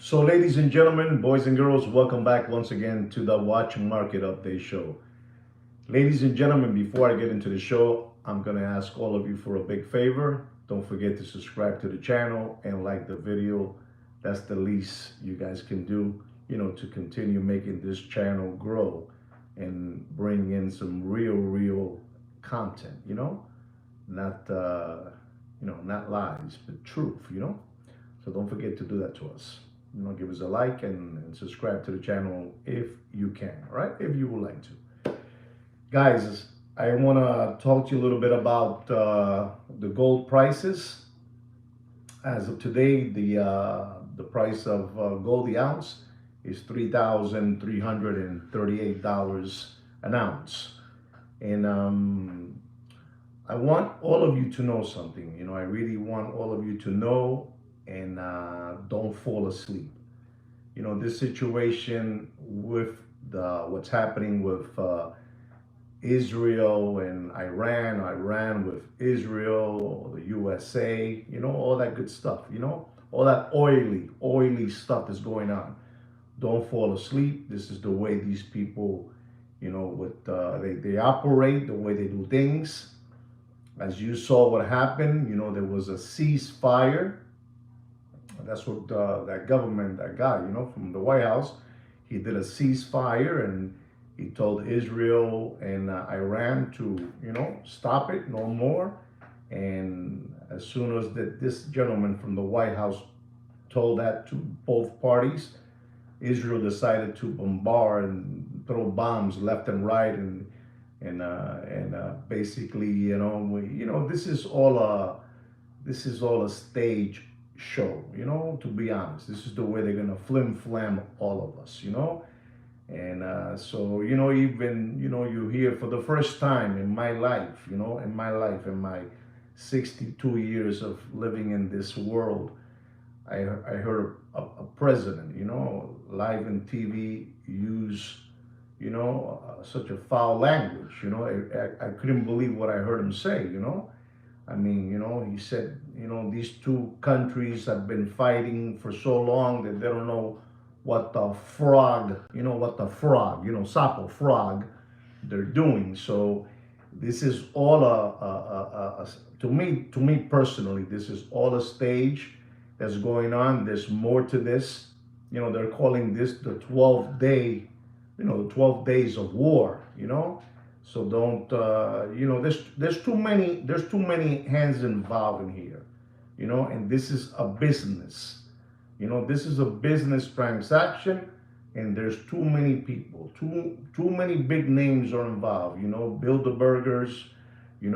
So, ladies and gentlemen, boys and girls, welcome back once again to the Watch Market Update Show. Ladies and gentlemen, before I get into the show, I'm going to ask all of you for a big favor. Don't forget to subscribe to the channel and like the video. That's the least you guys can do, to continue making this channel grow and bring in some real content, not, not lies, but truth. So don't forget to do that to us. Give us a like and subscribe to the channel if you can, all right? If you would like to. Guys, I want to talk to you a little bit about the gold prices. As of today, the price of gold the ounce is $3,338 an ounce. And I want all of you to know something. I really want all of you to know and don't fall asleep. This situation with what's happening with Israel and Iran with Israel, the USA, all that good stuff, all that oily stuff that's going on. Don't fall asleep. This is the way these people, they operate, the way they do things. As you saw what happened, there was a ceasefire. That's what that government, that guy, from the White House, he did a ceasefire and he told Israel and Iran to, stop it, no more. And as soon as this gentleman from the White House told that to both parties, Israel decided to bombard and throw bombs left and right and basically, this is all a stage show, to be honest. This is the way they're gonna flim flam all of us, and so even you hear for the first time in my life, in my 62 years of living in this world, I heard a president, live in TV use such a foul language. I couldn't believe what I heard him say. I mean, he said, these two countries have been fighting for so long that they don't know what the frog, sapo frog, they're doing. So this is all to me personally, this is all a stage that's going on. There's more to this. They're calling this the 12-day, the 12 days of war, So don't, there's too many hands involved in here, and this is a business. This is a business transaction, and there's too many people, too many big names are involved. Bilderbergers, you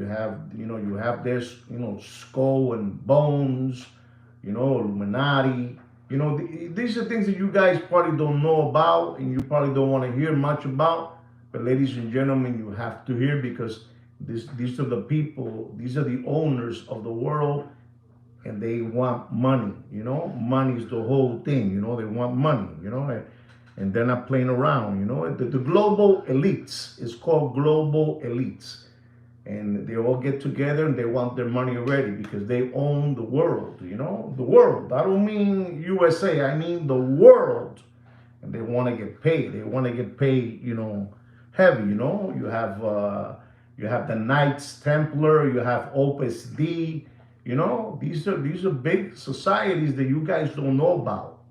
have this, Skull and Bones, Illuminati. These are things that you guys probably don't know about, and you probably don't want to hear much about. But ladies and gentlemen, you have to hear, because these are the people, these are the owners of the world, and they want money. Money is the whole thing. They want money. And they're not playing around. The global elites is called global elites, and they all get together and they want their money already because they own the world. The world. I don't mean USA. I mean the world, and they want to get paid. They want to get paid. Heavy. You have the Knights Templar. You have Opus D. These are big societies that you guys don't know about.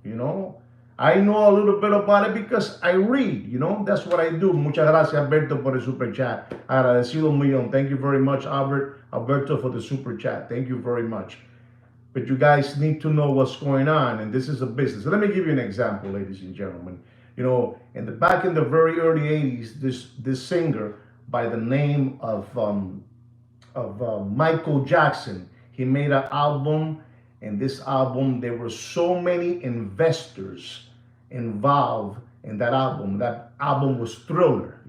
I know a little bit about it because I read. That's what I do. Muchas gracias, Alberto, por el super chat. Agradecido un millón. Thank you very much, Alberto, for the super chat. Thank you very much. But you guys need to know what's going on, and this is a business. So let me give you an example, ladies and gentlemen. Back in the very early '80s, this singer by the name of Michael Jackson, he made an album, and this album, there were so many investors involved in that album. That album was Thriller,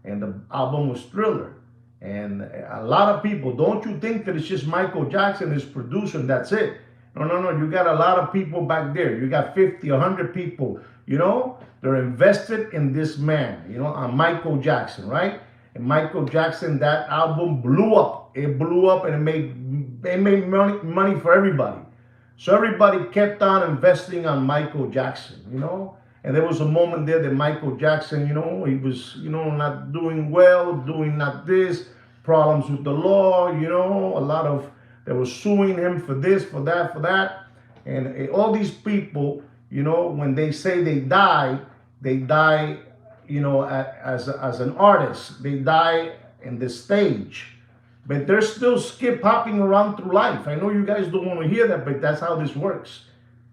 and the album was Thriller. And a lot of people, don't you think that it's just Michael Jackson, his producer, and that's it? No. You got a lot of people back there. You got 50, 100 people, they're invested in this man, on Michael Jackson, right? And Michael Jackson, that album blew up. It blew up, and it made money for everybody. So everybody kept on investing on Michael Jackson, And there was a moment there that Michael Jackson, he was, not doing well, doing not this, problems with the law, a lot of, they were suing him for this, for that, for that. And all these people, when they say they die, as an artist. They die in the stage. But they're still skip hopping around through life. I know you guys don't want to hear that, but that's how this works.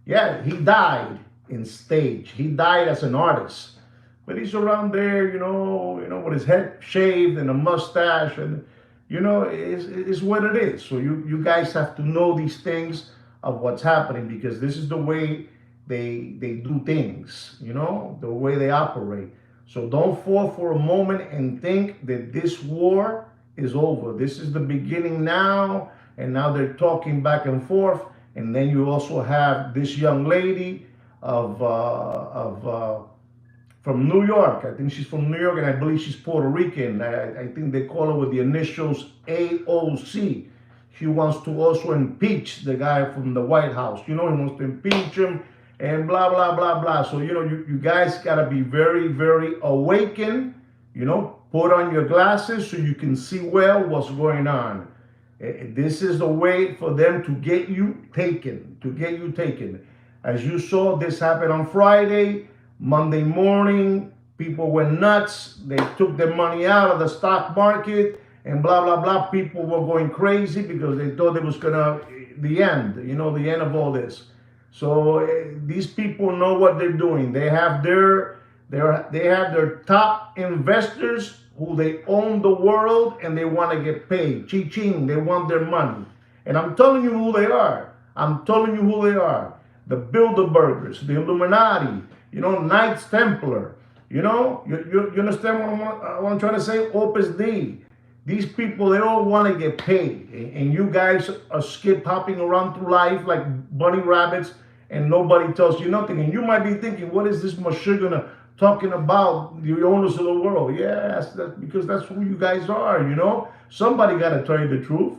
Yeah, he died in stage. He died as an artist. But he's around there, with his head shaved and a mustache, and it's what it is. So you guys have to know these things of what's happening, because this is the way they do things, the way they operate. So don't fall for a moment and think that this war is over. This is the beginning now, and now they're talking back and forth. And then you also have this young lady from New York. I think she's from New York, and I believe she's Puerto Rican. I think they call her with the initials AOC. She wants to also impeach the guy from the White House. He wants to impeach him and blah, blah, blah, blah. So, you guys got to be very, very awakened, put on your glasses so you can see well what's going on. This is the way for them to get you taken, As you saw, this happened on Friday. Monday morning, people went nuts. They took their money out of the stock market and blah, blah, blah. People were going crazy because they thought it was the end, the end of all this. So these people know what they're doing. They have their top investors who they own the world, and they want to get paid. Chi-ching, they want their money. And I'm telling you who they are. The Bilderbergers, the Illuminati, Knights Templar. You understand what I'm trying to say? Opus Dei. These people, they all want to get paid. And you guys are skip hopping around through life like bunny rabbits, and nobody tells you nothing. And you might be thinking, what is this Mashugana talking about, the owners of the world? Yes, that's because that's who you guys are, Somebody got to tell you the truth,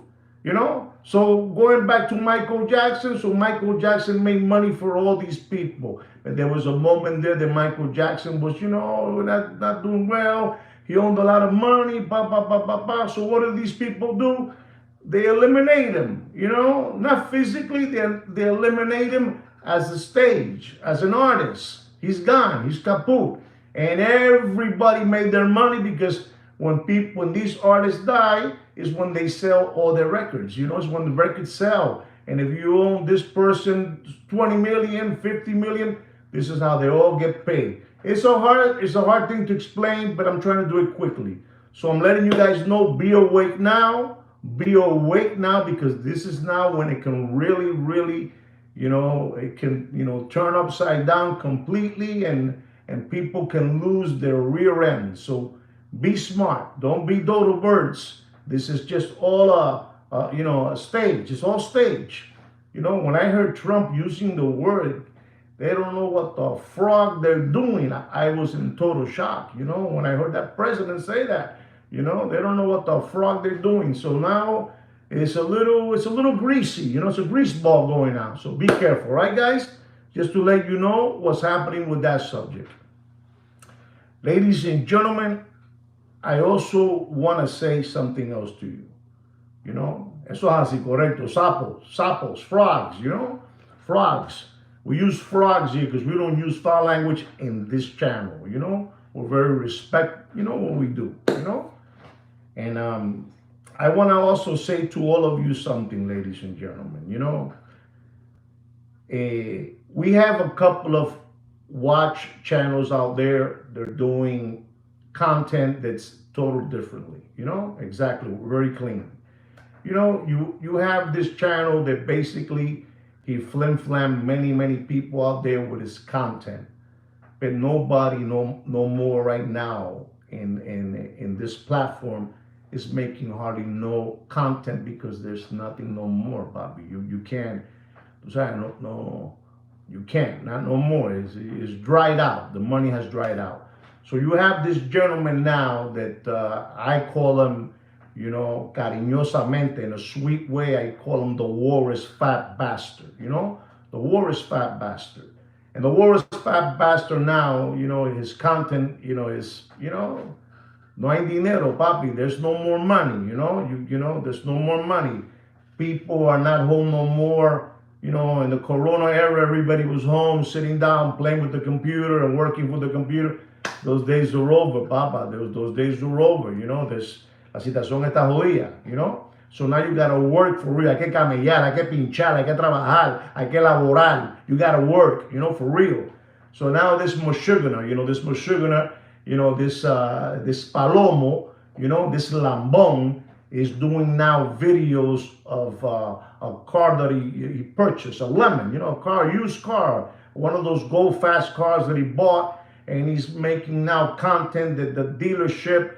So going back to Michael Jackson, so Michael Jackson made money for all these people. But there was a moment there that Michael Jackson was, not doing well. He owned a lot of money, So what do these people do? They eliminate him, not physically, they eliminate him as a stage, as an artist. He's gone, he's kaput. And everybody made their money, because when these artists die is when they sell all their records. It's when the records sell. And if you own this person 20 million, 50 million, this is how they all get paid. It's a hard thing to explain, but I'm trying to do it quickly. So I'm letting you guys know, be awake now. Be awake now, because this is now when it can really, really, it can, turn upside down completely, and people can lose their rear end. So be smart. Don't be dodo birds. This is just all a stage. It's all stage. When I heard Trump using the word, they don't know what the frog they're doing. I was in total shock, when I heard that president say that. They don't know what the frog they're doing. So now it's a little greasy. It's a grease ball going on. So be careful, right, guys? Just to let you know what's happening with that subject. Ladies and gentlemen, I also want to say something else to you. Eso es así, correcto. Sapos, frogs, frogs. We use frogs here because we don't use foul language in this channel, We're very respect, what we do, And I want to also say to all of you something, ladies and gentlemen, we have a couple of watch channels out there. They're doing content that's totally differently, exactly, very clean. You have this channel that basically he flim-flam many people out there with his content, but nobody no more right now in this platform is making hardly no content, because there's nothing no more, Bobby. You can't, you can't, not no more. It's dried out. The money has dried out. So you have this gentleman now that I call him, cariñosamente, in a sweet way, I call him the Walrus Fat Bastard, the Walrus Fat Bastard. And the Walrus Fat Bastard now, his content, is, no hay dinero, papi. There's no more money, there's no more money. People are not home no more. In the Corona era, everybody was home, sitting down, playing with the computer and working with the computer. Those days are over, papa. Those days are over, la situación está jodida, So now you gotta work for real. Hay que camellar, hay que pinchar, hay que trabajar, hay que laborar. You gotta work, for real. So now this Moshugana, this Palomo, this Lambon is doing now videos of a car that he purchased, a lemon, a used car, one of those go fast cars that he bought, and he's making now content that the dealership,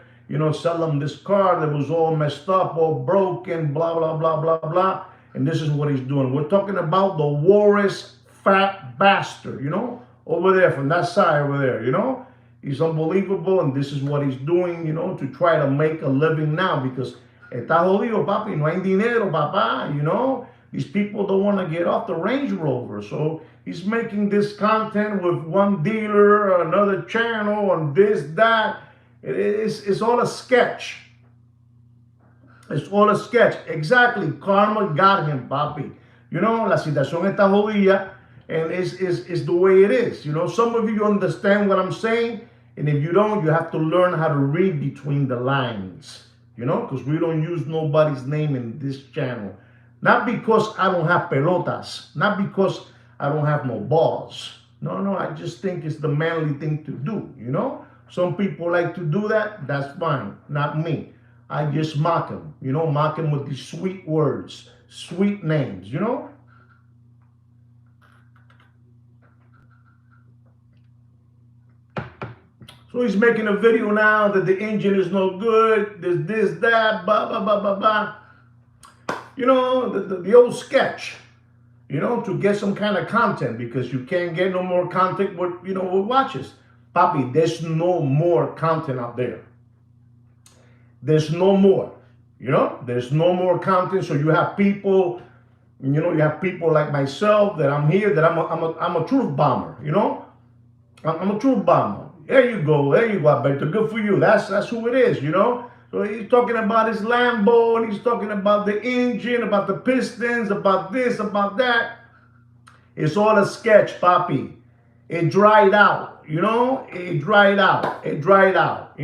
sell them this car that was all messed up, all broken, blah, blah, blah, blah, blah. And this is what he's doing. We're talking about the Walrus Fat Bastard, over there, from that side over there, He's unbelievable, and this is what he's doing, to try to make a living now, because está jodido, papi, no hay dinero, papá, These people don't want to get off the Range Rover, so he's making this content with one dealer, another channel, and this, that. It's all a sketch. It's all a sketch. Exactly. Karma got him, papi. La situación está jodida, and it's the way it is. Some of you understand what I'm saying, and if you don't, you have to learn how to read between the lines. Because we don't use nobody's name in this channel. Not because I don't have pelotas. Not because I don't have no balls. No, I just think it's the manly thing to do, Some people like to do that. That's fine. Not me. I just mock them, mock them with these sweet words, sweet names, So he's making a video now that the engine is no good, there's this, that, blah, blah, blah, blah, blah. The old sketch, to get some kind of content, because you can't get no more content with, with watches. Papi, there's no more content out there. There's no more, there's no more content. So you have people, you have people like myself that I'm here, that I'm a truth bomber, I'm a truth bomber. There you go, Alberto. Good for you. That's who it is, So he's talking about his Lambo, and he's talking about the engine, about the pistons, about this, about that. It's all a sketch, papi. It dried out, It dried out,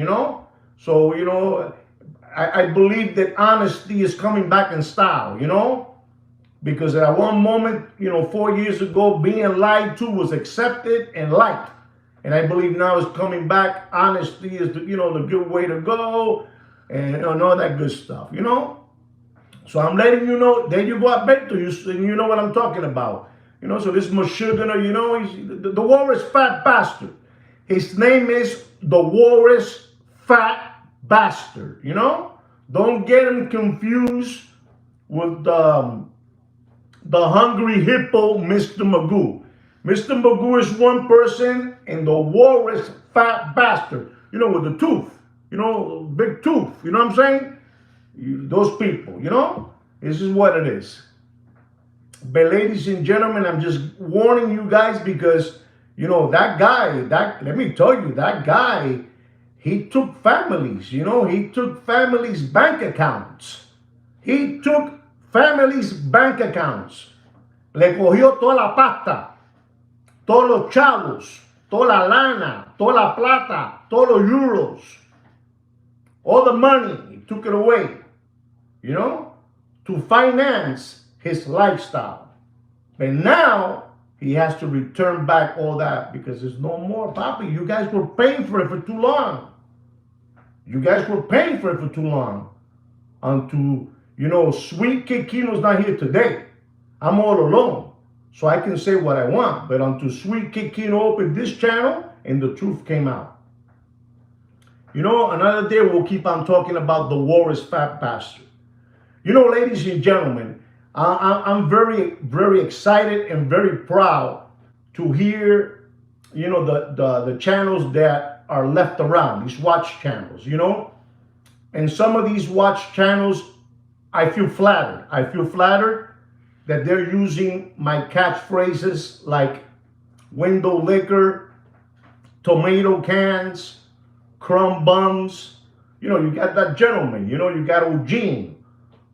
So, I believe that honesty is coming back in style, Because at one moment, 4 years ago, being lied to was accepted and liked. And I believe now it's coming back. Honesty is the good way to go, and all that good stuff, So I'm letting you know. There you go, Alberto. You know what I'm talking about, So this Moshugana, he's the Walrus Fat Bastard. His name is the Walrus Fat Bastard. Don't get him confused with the Hungry Hippo, Mr. Magoo. Mr. Magoo is one person, and the Walrus Fat Bastard, with the tooth, big tooth, what I'm saying? Those people, this is what it is. But ladies and gentlemen, I'm just warning you guys, because, that guy, let me tell you, that guy, he took families, he took families' bank accounts. He took families' bank accounts. Le cogió toda la pasta. Todos los chavos, toda la lana, toda la plata, todos los euros, all the money, he took it away, to finance his lifestyle. But now he has to return back all that, because there's no more, papi. You guys were paying for it for too long. Sweet Kikino's not here today. I'm all alone. So I can say what I want, but until Sweet Kikino opened this channel and the truth came out. Another day we'll keep on talking about the Walrus Fat Bastard. Ladies and gentlemen, I'm very, very excited and very proud to hear, the channels that are left around, these watch channels, And some of these watch channels, I feel flattered. I feel flattered that they're using my catchphrases like window liquor, tomato cans, crumb buns. You know, you got that gentleman, you know, you got Eugene.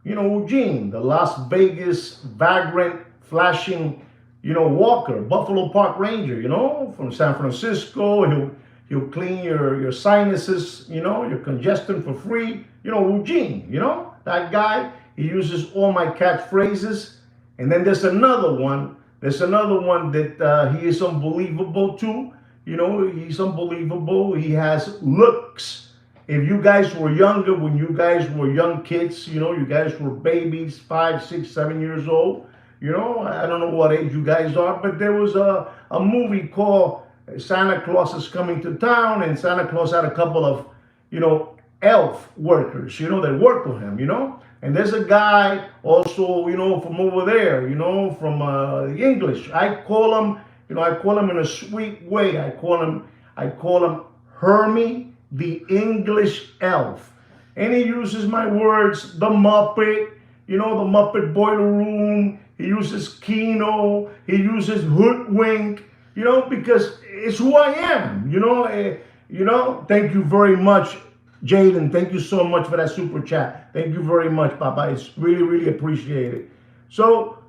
You know, Eugene, the Las Vegas vagrant flashing, you know, walker, Buffalo Park Ranger, you know, from San Francisco. He'll clean your sinuses, you know, your congestion for free. You know, Eugene, you know, that guy, he uses all my catchphrases. And then there's another one. There's another one that he is unbelievable too. You know, he's unbelievable. He has looks. If you guys were younger, when you guys were young kids, you know, you guys were babies, 5, 6, 7 years old. You know, I don't know what age you guys are, but there was a movie called Santa Claus is Coming to Town, and Santa Claus had a couple of, you know, elf workers, you know, that work with him, you know. And there's a guy also, you know, from over there, you know, from the English. I call him, you know, I call him in a sweet way. I call him Hermie the English elf. And he uses my words, the Muppet, you know, the Muppet Boiler Room. He uses Kino. He uses hoodwink, you know, because it's who I am, you know. Thank you very much, Jaden. Thank you so much for that super chat. Thank you very much, Papa. It's really, really appreciated. So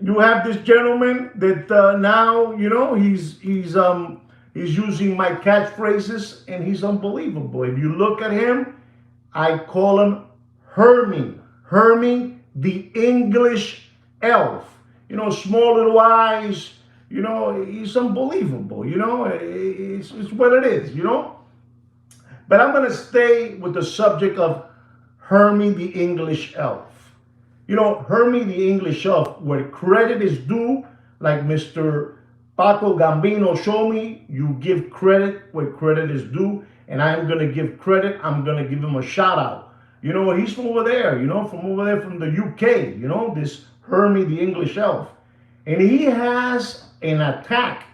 you have this gentleman that now, you know, he's using my catchphrases, and he's unbelievable. If you look at him, I call him Hermie the English elf. You know, small little eyes. You know, he's unbelievable. You know, it's what it is, you know. But I'm going to stay with the subject of Hermie the English elf. You know, Hermie the English elf, where credit is due, like Mr. Paco Gambino showed me, you give credit where credit is due, and I'm going to give credit. I'm going to give him a shout out. You know, he's from over there, you know, from over there from the UK, you know, this Hermie the English elf. And he has an attack.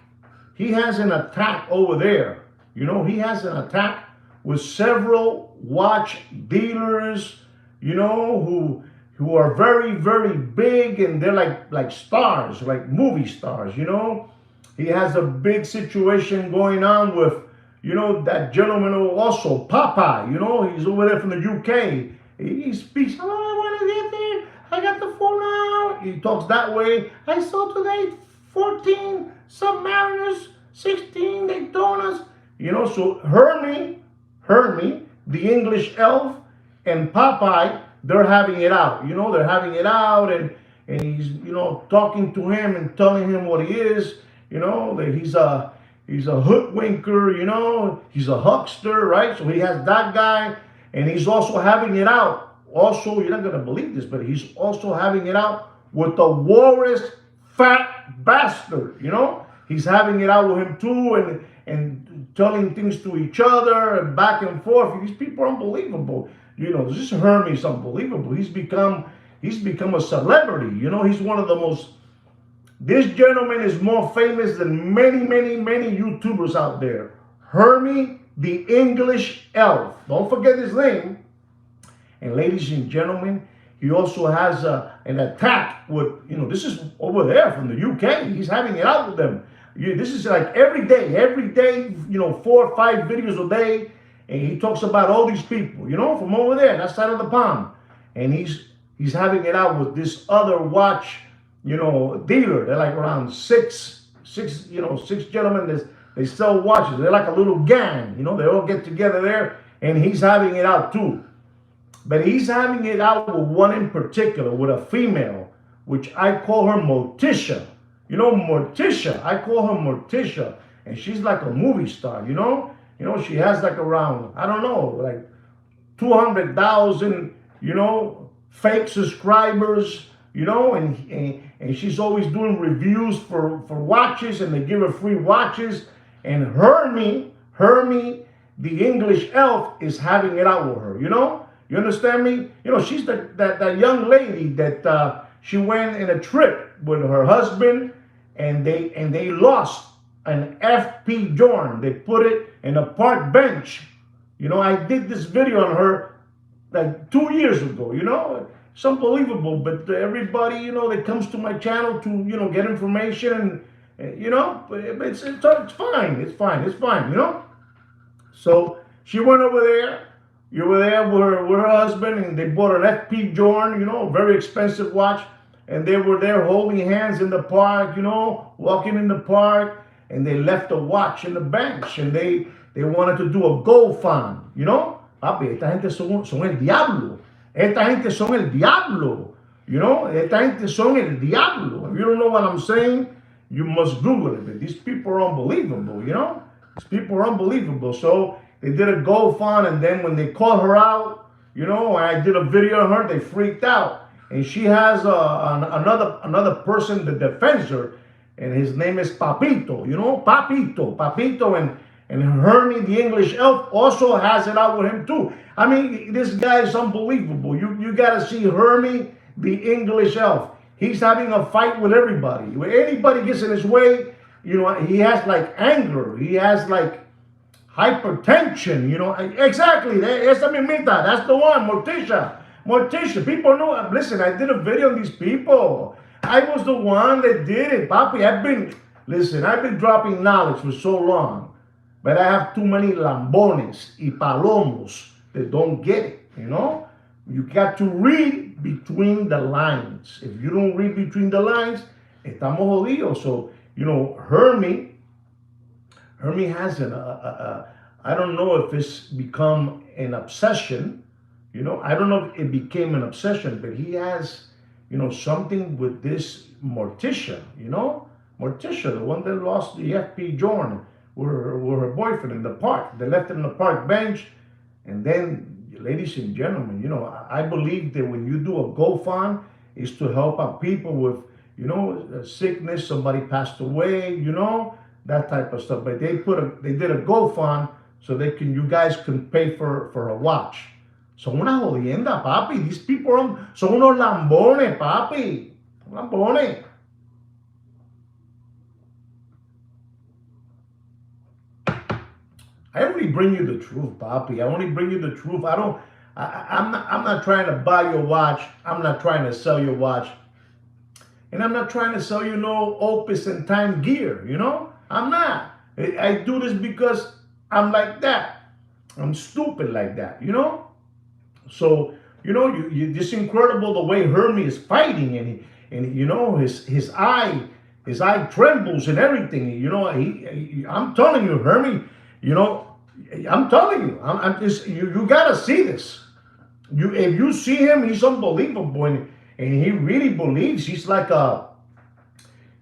He has an attack over there. You know, he has an attack with several watch dealers, you know, who are very, very big, and they're like stars, like movie stars, you know. He has a big situation going on with, you know, that gentleman also, Papa, you know, he's over there from the UK. He speaks, hello, I want to get there. I got the phone out. He talks that way. I saw today 14 Submariners, 16 Daytonas. You know, so Hermie, the English elf, and Popeye, they're having it out. You know, they're having it out, and he's, you know, talking to him and telling him what he is. You know, that he's a hoodwinker, you know, he's a huckster, right? So he has that guy, and he's also having it out. Also, you're not going to believe this, but he's also having it out with the Walrus fat bastard, you know? He's having it out with him too, and telling things to each other and back and forth. These people are unbelievable. You know, this Hermie's unbelievable. He's become a celebrity. You know, he's one of the most. This gentleman is more famous than many, many, many YouTubers out there. Hermie the English elf. Don't forget his name. And ladies and gentlemen, he also has an attack with, you know, this is over there from the UK. He's having it out with them. This is like every day, you know, 4 or 5 videos a day. And he talks about all these people, you know, from over there, that side of the pond. And he's having it out with this other watch, you know, dealer. They're like around six gentlemen. They sell watches. They're like a little gang, you know. They all get together there, and he's having it out too. But he's having it out with one in particular, with a female, which I call her Morticia. You know, Morticia. I call her Morticia, and she's like a movie star, you know. You know, she has like around, I don't know, like 200,000, you know, fake subscribers, you know, and she's always doing reviews for watches, and they give her free watches. And Hermie, the English elf, is having it out with her, you know? You understand me? You know, she's that young lady that she went in a trip with her husband, and they lost an FP Jordan. They put it in a park bench. You know, I did this video on her like 2 years ago, you know. It's unbelievable. But everybody, you know, that comes to my channel to, you know, get information, and you know, it's fine. It's fine. It's fine, you know. So she went over there. You were there with her husband, and they bought an FP Jorn, you know, a very expensive watch. And they were there holding hands in the park, you know, walking in the park. And they left a watch in the bench, and they wanted to do a gold fund, you know. Papi, esta gente son el diablo. Esta gente son el diablo. You know, esta gente son el diablo. If you don't know what I'm saying, you must Google it. But these people are unbelievable, you know. These people are unbelievable. So they did a GoFund, and then when they called her out, you know, I did a video on her, they freaked out. And she has another person that defends her, and his name is Papito, you know, Papito, and Hermie, the English elf, also has it out with him too. I mean, this guy is unbelievable. You got to see Hermie, the English elf. He's having a fight with everybody. When anybody gets in his way, you know, he has like anger. He has like hypertension, you know. Exactly. Esa mimita. That's the one. Morticia. People know. Listen, I did a video on these people. I was the one that did it, Papi. I've been dropping knowledge for so long. But I have too many lambones y palomos that don't get it, you know? You got to read between the lines. If you don't read between the lines, estamos jodidos. So, you know, Hermie has I don't know if it's become an obsession, you know? I don't know if it became an obsession, but he has, you know, something with this Morticia, you know? Morticia, the one that lost the FP Jorn, were her boyfriend in the park. They left it on the park bench. And then, ladies and gentlemen, you know, I believe that when you do a GoFund, is to help out people with, you know, sickness, somebody passed away, you know, that type of stuff. But they did a GoFund so you guys can pay for a watch. Son una jodienda, papi. These people son unos lambones, papi. Lambones. I only bring you the truth, papi. I only bring you the truth. I'm not trying to buy your watch. I'm not trying to sell your watch. And I'm not trying to sell you no Opus and Time gear, you know? I'm not. I do this because I'm like that. I'm stupid like that, you know? So, you know, you just incredible the way Hermie is fighting, and you know, his eye trembles and everything. You know, I'm telling you, Hermie, you know, I'm telling you, I'm just, you gotta see this. If you see him, he's unbelievable, and he really believes. He's like a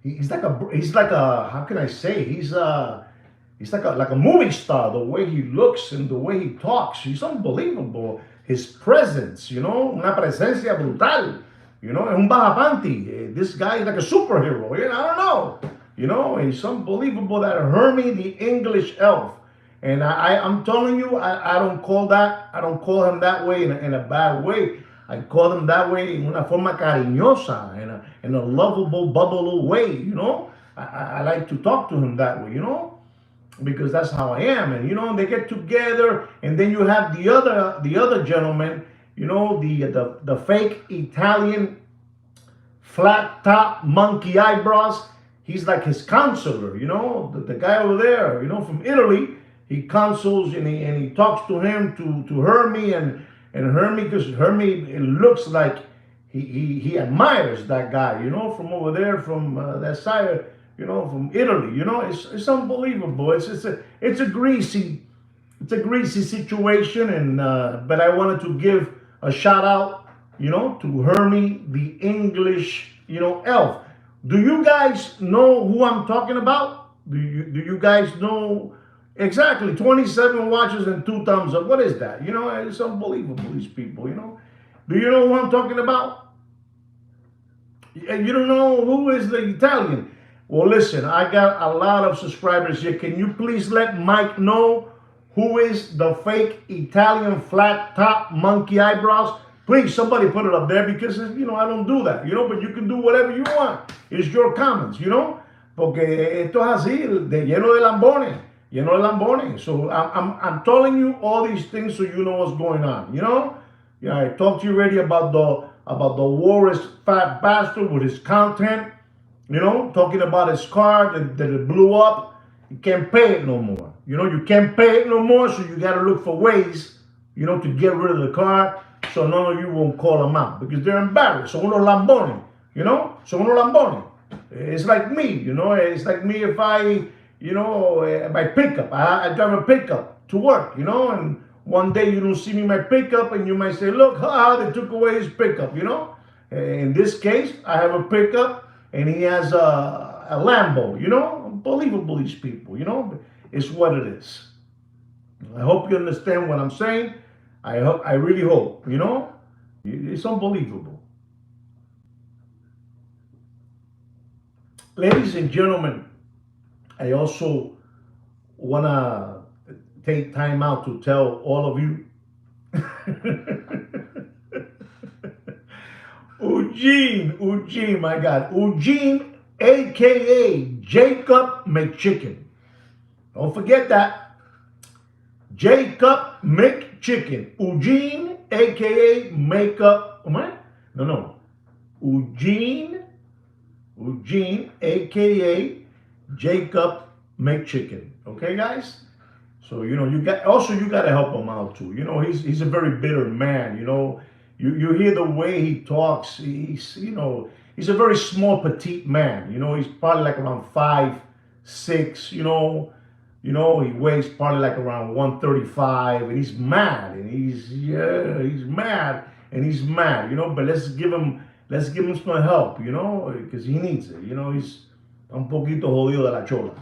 how can I say? He's like a movie star. The way he looks and the way he talks, he's unbelievable. His presence, you know, una presencia brutal. You know, es un bajapanti. This guy is like a superhero. You know, I don't know. You know, he's unbelievable. That Hermie, the English elf. And I'm telling you, I don't call him that way in a bad way. I call him that way in una forma cariñosa, in a lovable, bubbly way, you know. I like to talk to him that way, you know, because that's how I am. And, you know, they get together, and then you have the other gentleman, you know, the fake Italian flat top monkey eyebrows. He's like his counselor, you know, the guy over there, you know, from Italy. He counsels and he talks to him, to Hermie, and Hermie, because Hermie, it looks like he admires that guy, you know, from over there, from that side, you know, from Italy. You know, it's unbelievable. It's a greasy situation, and but I wanted to give a shout out, you know, to Hermie, the English, you know, elf. Do you guys know who I'm talking about? Do you guys know? Exactly, 27 watches and 2 thumbs up. What is that? You know, it's unbelievable, these people, you know. Do you know who I'm talking about? You don't know who is the Italian? Well, listen, I got a lot of subscribers here. Can you please let Mike know who is the fake Italian flat top monkey eyebrows? Please, somebody put it up there, because, you know, I don't do that, you know, but you can do whatever you want. It's your comments, you know. Porque esto es así, lleno de lambones. So I'm telling you all these things so you know what's going on, you know? Yeah, I talked to you already about the Walrus fat bastard with his content. Talking about his car that it blew up. You can't pay it no more. You can't pay it no more, so you got to look for ways, to get rid of the car, so none of you won't call them out because they're embarrassed. So uno lambone, so uno lambone. It's like me, it's like me if my pickup. I drive a pickup to work, and one day you don't see me in my pickup, and you might say, look, they took away his pickup, In this case, I have a pickup, and he has a Lambo, Unbelievable, these people, It's what it is. I hope you understand what I'm saying. I really hope, It's unbelievable. Ladies and gentlemen, I also want to take time out to tell all of you Eugene, my God. Eugene, aka Jacob McChicken. Don't forget that. Jacob McChicken. Eugene, aka Makeup. What? No. Eugene, aka Jacob McChicken. Okay, guys? So you got to help him out too. He's a very bitter man. You hear the way he talks. He's a very small, petite man. He's probably like around 5'6". He weighs probably like around 135, and he's mad, and he's mad, and he's mad. But let's give him some help. Because he needs it. He's un poquito jodido de la chola.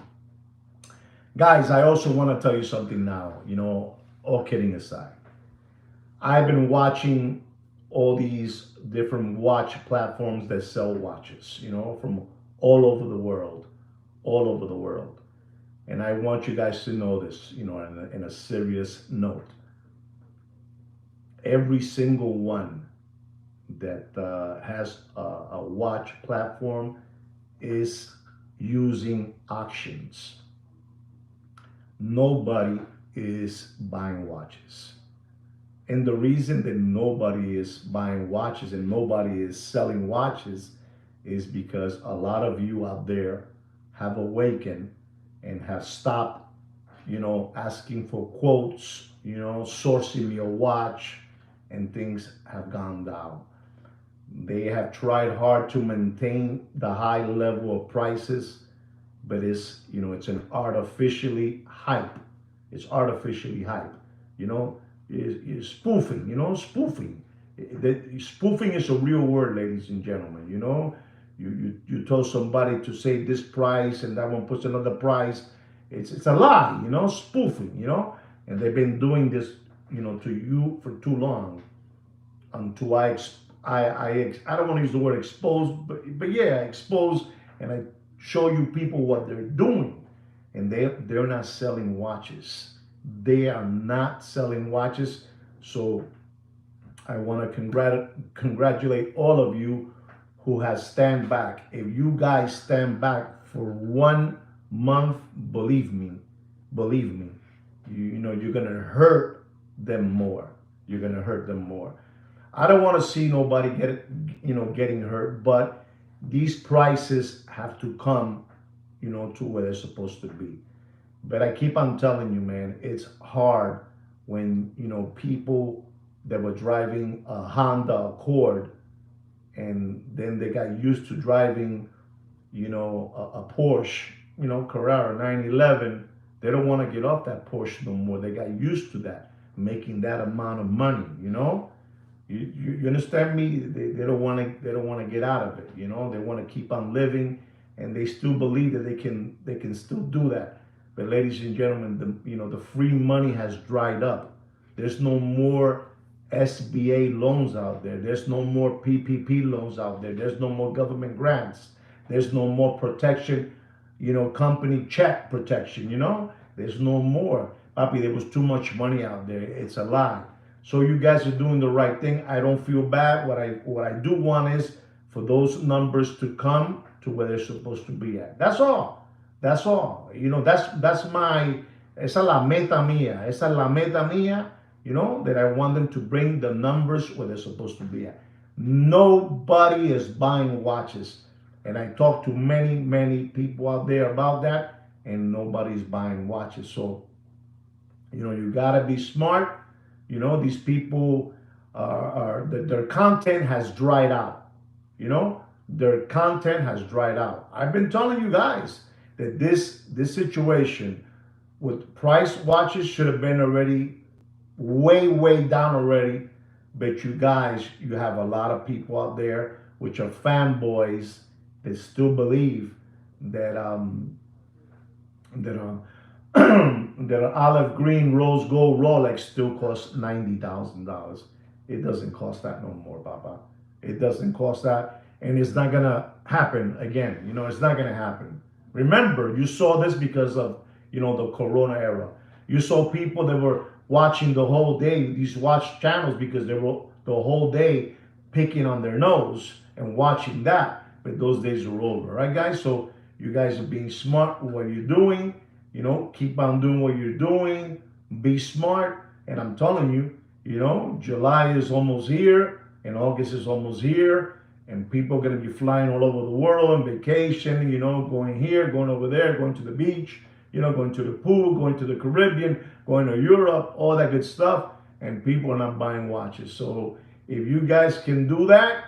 Guys, I also want to tell you something now, all kidding aside. I've been watching all these different watch platforms that sell watches, from all over the world, all over the world. And I want you guys to know this, in a serious note. Every single one that has a watch platform is using auctions. Nobody is buying watches. And the reason that nobody is buying watches and nobody is selling watches is because a lot of you out there have awakened and have stopped, asking for quotes, sourcing me a watch, and things have gone down. They have tried hard to maintain the high level of prices, but it's an artificially hype. It's artificially hype. Is spoofing. Spoofing. Spoofing is a real word, ladies and gentlemen. You tell somebody to say this price and that one puts another price. It's a lie. Spoofing. And they've been doing this to you for too long. Until I don't want to use the word expose, but yeah, expose, and I show you people what they're doing, and they're not selling watches. They are not selling watches. So I want to congratulate all of you who has stand back. If you guys stand back for 1 month, believe me, you're gonna hurt them more. You're gonna hurt them more. I don't want to see nobody getting hurt, but these prices have to come, to where they're supposed to be. But I keep on telling you, man, it's hard when, people that were driving a Honda Accord and then they got used to driving, a Porsche, Carrera 911. They don't want to get off that Porsche no more. They got used to that, making that amount of money, You understand me? They don't want to get out of it. They want to keep on living, and they still believe that they can still do that. But ladies and gentlemen, the free money has dried up. There's no more SBA loans out there. There's no more PPP loans out there. There's no more government grants. There's no more protection, company check protection. There's no more. Papi, there was too much money out there. It's a lie. So you guys are doing the right thing. I don't feel bad. What I do want is for those numbers to come to where they're supposed to be at. That's all. That's all. That's my, esa es la meta mía. Esa es la meta mía. that I want them to bring the numbers where they're supposed to be at. Nobody is buying watches. And I talk to many, many people out there about that, and nobody's buying watches. So, you gotta be smart. These people their content has dried out. Their content has dried out. I've been telling you guys that this situation with price watches should have been already way, way down already. But you guys, you have a lot of people out there which are fanboys that still believe that that that an olive green rose gold Rolex still costs $90,000. It doesn't cost that no more, Baba. It doesn't cost that, and it's not gonna happen again. It's not gonna happen. Remember, you saw this because of the Corona era. You saw people that were watching the whole day these watch channels because they were the whole day picking on their nose and watching that. But those days are over, right, guys? So you guys are being smart with what you're doing. Keep on doing what you're doing. Be smart. And I'm telling you, July is almost here and August is almost here. And people are going to be flying all over the world on vacation, going here, going over there, going to the beach, going to the pool, going to the Caribbean, going to Europe, all that good stuff. And people are not buying watches. So if you guys can do that,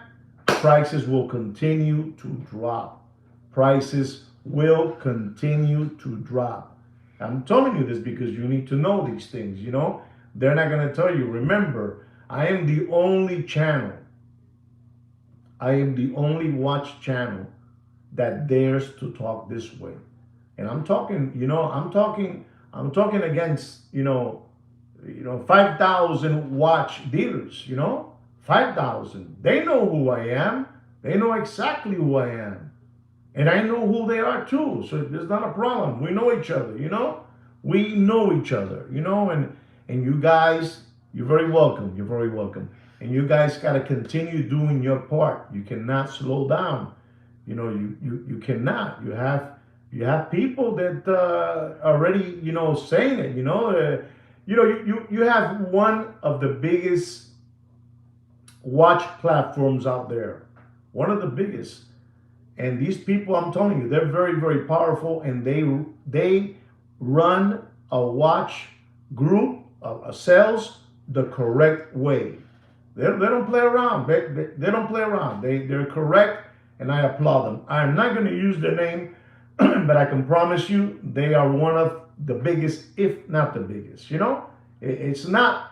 prices will continue to drop. Prices will continue to drop. I'm telling you this because you need to know these things, They're not going to tell you. Remember, I am the only channel. I am the only watch channel that dares to talk this way. And I'm talking, I'm talking against, 5,000 watch dealers, 5,000. They know who I am. They know exactly who I am. And I know who they are too. So there's not a problem. We know each other, We know each other, and you guys, you're very welcome. You're very welcome. And you guys got to continue doing your part. You cannot slow down. You cannot. You have people that already, saying it, you have one of the biggest watch platforms out there. One of the biggest. And these people, I'm telling you, they're very, very powerful, and they run a watch group, a sales, the correct way. They don't play around. They don't play around. They're correct, and I applaud them. I'm not going to use their name, but I can promise you they are one of the biggest, if not the biggest. It's not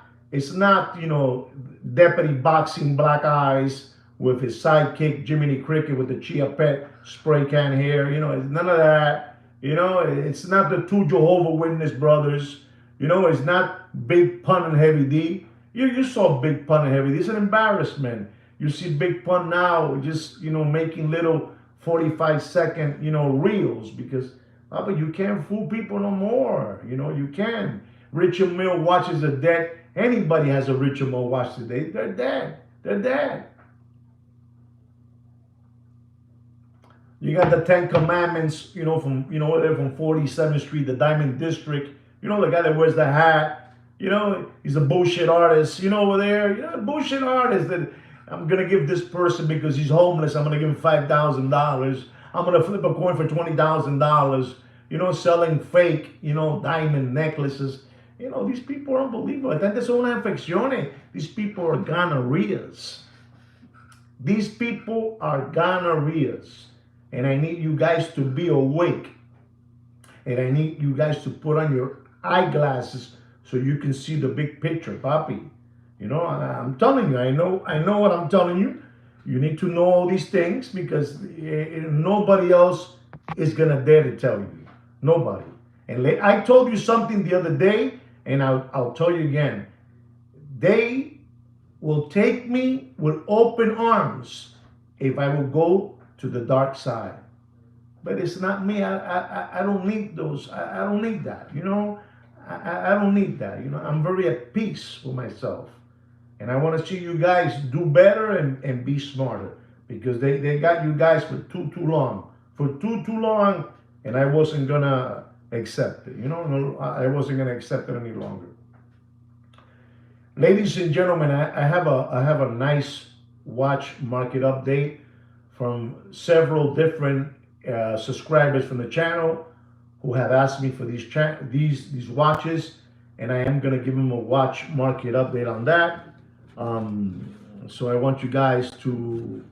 Deputy Boxing Black Eyes with his sidekick Jiminy Cricket with the Chia Pet spray can hair. It's none of that. It's not the two Jehovah Witness brothers. It's not Big Pun and Heavy D. You saw Big Pun and Heavy D. It's an embarrassment. You see Big Pun now just, making little 45-second, reels because, but you can't fool people no more. You can. Richard Mille watches are dead. Anybody has a Richard Mille watch today, they're dead. They're dead. You got the Ten Commandments, from 47th Street, the Diamond District. The guy that wears the hat. He's a bullshit artist. Over there, bullshit artist that I'm gonna give this person because he's homeless. I'm gonna give him $5,000. I'm gonna flip a coin for $20,000. Selling fake, diamond necklaces. These people are unbelievable. Tante son una infecciones. These people are gonorrheas. These people are gonorrheas. And I need you guys to be awake. And I need you guys to put on your eyeglasses so you can see the big picture, papi. I'm telling you, I know what I'm telling you. You need to know all these things because nobody else is going to dare to tell you. Nobody. And I told you something the other day, and I'll tell you again. They will take me with open arms if I will go to the dark side. But it's not me. I don't need those. I don't need that. I don't need that. I'm very at peace with myself. And I want to see you guys do better and be smarter because they got you guys for too long. For too long, and I wasn't going to accept it. I wasn't going to accept it any longer. Ladies and gentlemen, I have a nice watch market update from several different subscribers from the channel who have asked me for these watches, and I am gonna give them a watch market update on that. So I want you guys to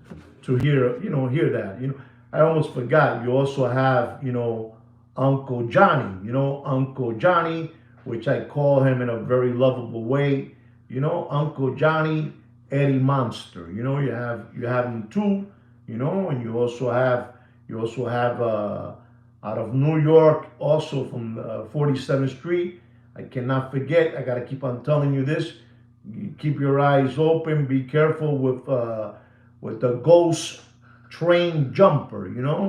hear that. I almost forgot. You also have Uncle Johnny. Uncle Johnny, which I call him in a very lovable way. Uncle Johnny Eddie Monster. You have him too. And you also have out of New York, also from 47th Street. I cannot forget. I gotta keep on telling you this. You keep your eyes open. Be careful with the Ghost Train Jumper.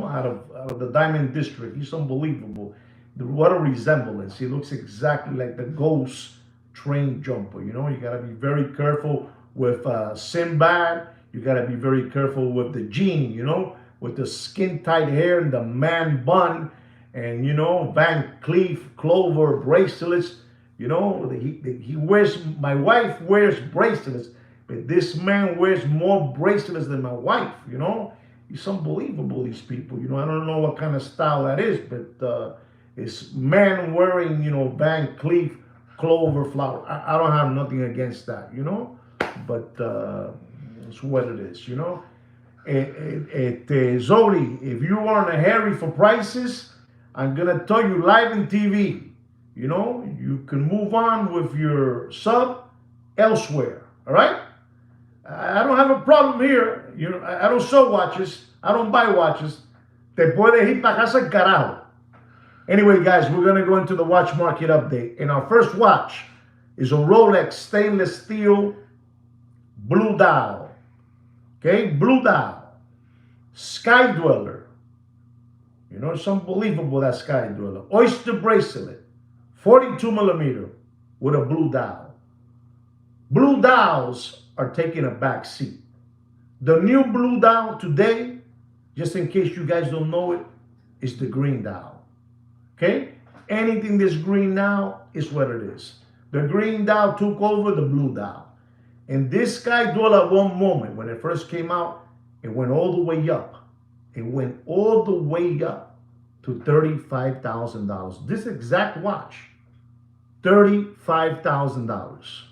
Out of the Diamond District. He's unbelievable. What a resemblance. He looks exactly like the Ghost Train Jumper. You gotta be very careful with Sinbad. You gotta be very careful with the Genie. With the skin tight hair and the man bun, and Van Cleef Clover bracelets. He wears. My wife wears bracelets, but this man wears more bracelets than my wife. It's unbelievable. These people. I don't know what kind of style that is, but it's man wearing Van Cleef Clover flower. I don't have nothing against that. But it's what it is. Zodi, if you are in a hurry for prices, I'm gonna tell you live in TV. You can move on with your sub elsewhere. All right? I don't have a problem here. I don't sell watches. I don't buy watches. Te puedes ir para casa carajo. Anyway, guys, we're gonna go into the watch market update. And our first watch is a Rolex stainless steel blue dial. Okay, blue dial, Sky Dweller. It's unbelievable, that Sky Dweller. Oyster bracelet, 42 millimeter with a blue dial. Blue dials are taking a back seat. The new blue dial today, just in case you guys don't know it, is the green dial. Okay? Anything that's green now is what it is. The green dial took over the blue dial. And this Sky Dweller, at one moment, when it first came out, it went all the way up. It went all the way up to $35,000. This exact watch, $35,000.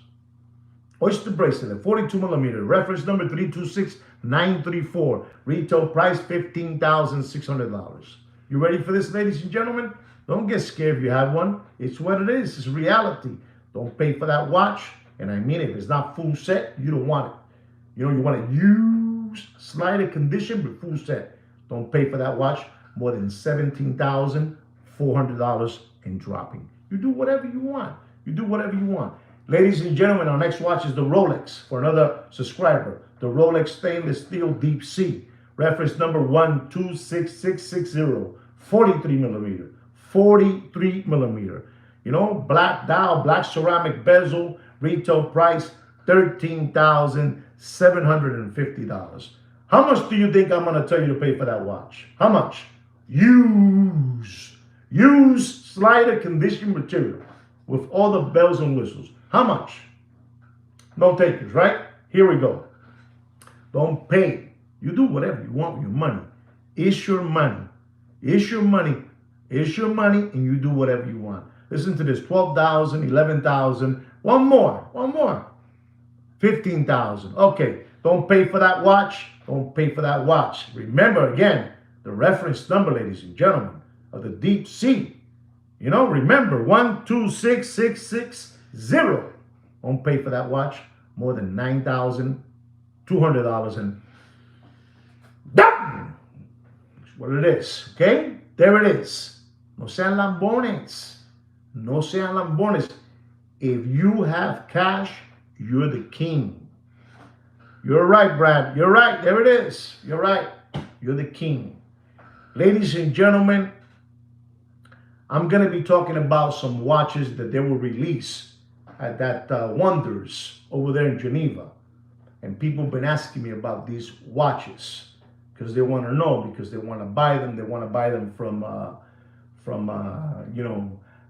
Oyster bracelet, 42 millimeter, reference number 326934. Retail price $15,600. You ready for this, ladies and gentlemen? Don't get scared if you have one. It's what it is. It's reality. Don't pay for that watch. And I mean, if it's not full set, you don't want it. You want to use slighter condition, but full set. Don't pay for that watch more than $17,400 and dropping. You do whatever you want. You do whatever you want. Ladies and gentlemen, our next watch is the Rolex for another subscriber. The Rolex stainless steel deep sea. Reference number 126660. 43 millimeter. 43 millimeter. Black dial, black ceramic bezel. Retail price $13,750. How much do you think I'm going to tell you to pay for that watch? How much? Use slider condition material with all the bells and whistles. How much? No takers, right? Here we go. Don't pay. You do whatever you want with your money. It's your money. It's your money. It's your money, and you do whatever you want. Listen to this. 12,000, 11,000. One more. 15,000. Okay. Don't pay for that watch. Don't pay for that watch. Remember, again, the reference number, ladies and gentlemen, of the deep sea. Remember, 126660. Don't pay for that watch more than $9,200. And that's what it is. Okay? There it is. No sean lambones. No sean lambones. If you have cash, you're the king. You're right, Brad. You're right. There it is. You're right. You're the king. Ladies and gentlemen, I'm going to be talking about some watches that they will release at that Wonders over there in Geneva. And people have been asking me about these watches because they want to know, because they want to buy them. They want to buy them from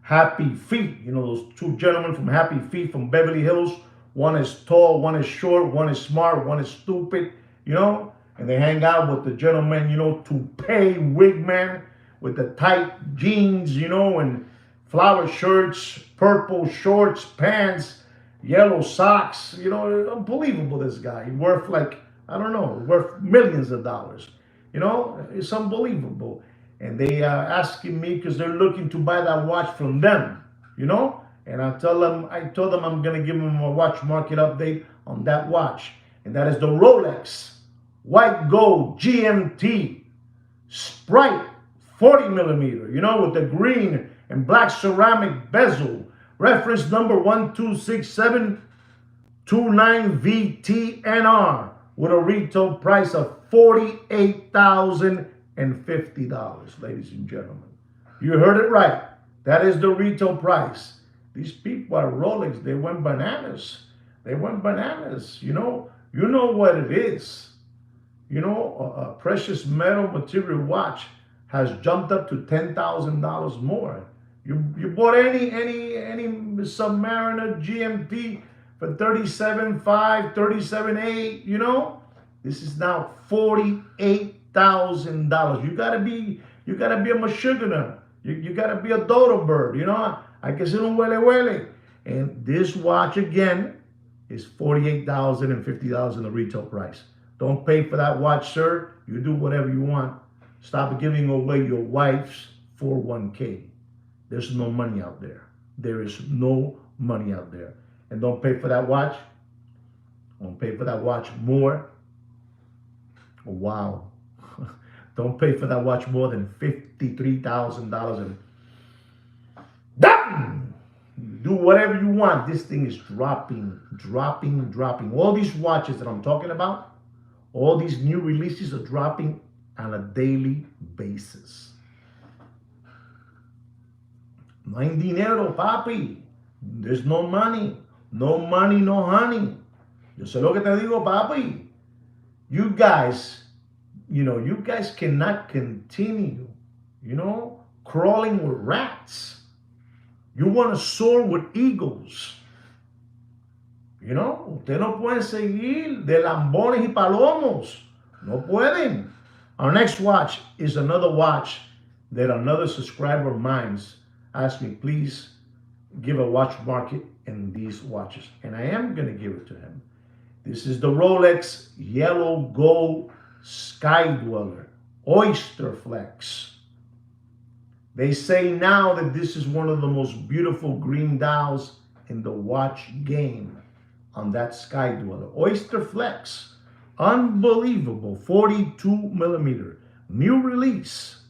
Happy Feet. Those two gentlemen from Happy Feet from Beverly Hills One is tall, one is short, one is smart, one is stupid, you know? And they hang out with the gentleman, you know, toupee wig man with the tight jeans, you know, and flower shirts, purple shorts, pants, yellow socks. You know, unbelievable, this guy. He's worth like, I don't know, worth millions of dollars. You know, it's unbelievable. And they asking me because they're looking to buy that watch from them, you know? And I told them I'm gonna give them a watch market update on that watch. And that is the Rolex White Gold GMT Sprite 40 millimeter, you know, with the green and black ceramic bezel. Reference number 126729VTNR with a retail price of $48,050, ladies and gentlemen. You heard it right. That is the retail price. These people at Rolex, they went bananas. They went bananas. You know what it is. You know, a precious metal material watch has jumped up to $10,000 more. You bought any Submariner GMT for $37,500, $37,800, you know? This is now $48,000. You gotta be a mashugana. You gotta be a dodo bird, you know? I que ser un huele huele. And this watch again is $48,000 and $50 the retail price. Don't pay for that watch, sir. You do whatever you want. Stop giving away your wife's 401k. There's no money out there. There is no money out there. And don't pay for that watch. Don't pay for that watch more. Wow. Don't pay for that watch more than $53,000. And do whatever you want. This thing is dropping. All these watches that I'm talking about, all these new releases are dropping on a daily basis. No hay dinero, papi. There's no money. No money, no honey. Yo sé lo que te digo, papi. You guys cannot continue, crawling with rats. You want to soar with eagles. Usted no puede seguir de lambones y palomos. No pueden. Our next watch is another watch that another subscriber of mine asked me, please give a watch market in these watches. And I am going to give it to him. This is the Rolex Yellow Gold Sky Dweller Oyster Flex. They say now that this is one of the most beautiful green dials in the watch game on that Sky Dweller. Oyster Flex, unbelievable, 42 millimeter, new release,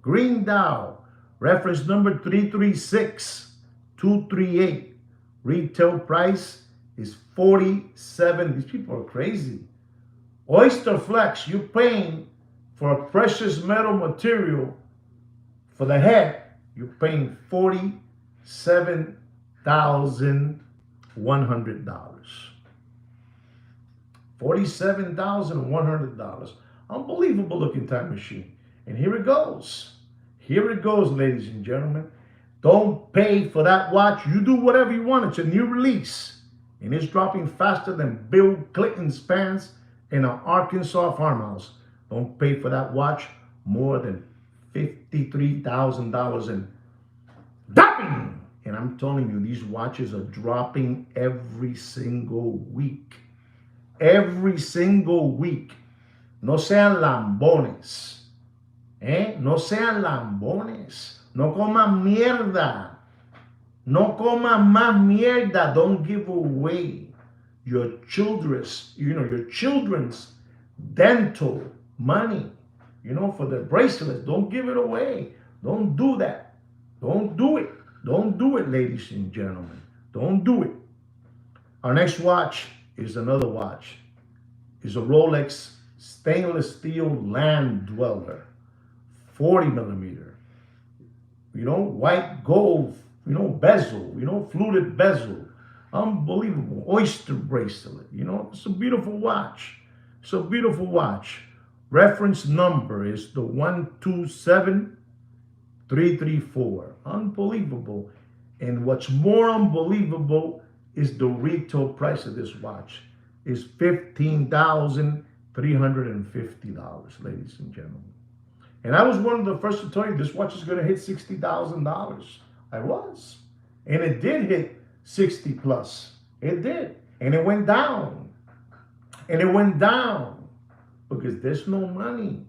green dial, reference number 336238. Retail price is 47. These people are crazy. Oyster Flex, you're paying for a precious metal material for the head, you're paying $47,100. $47,100. Unbelievable looking time machine. And here it goes. Here it goes, ladies and gentlemen. Don't pay for that watch. You do whatever you want. It's a new release. And it's dropping faster than Bill Clinton's pants in an Arkansas farmhouse. Don't pay for that watch more than $53,000 and dropping. And I'm telling you, these watches are dropping every single week. Every single week. No sean lambones. No sean lambones. No coman mierda. No coman más mierda. Don't give away your children's, your children's dental money, for their bracelets. Don't give it away. Don't do that. Don't do it. Don't do it, ladies and gentlemen. Don't do it. Our next watch is another watch. It's a Rolex stainless steel Land Dweller, 40 millimeter. White gold, bezel, fluted bezel. Unbelievable. Oyster bracelet. It's a beautiful watch. It's a beautiful watch. Reference number is the 127334. Unbelievable. And what's more unbelievable is the retail price of this watch. Is $15,350, ladies and gentlemen. And I was one of the first to tell you this watch is going to hit $60,000. I was. And it did hit 60 plus. It did. And it went down. And it went down because there's no money.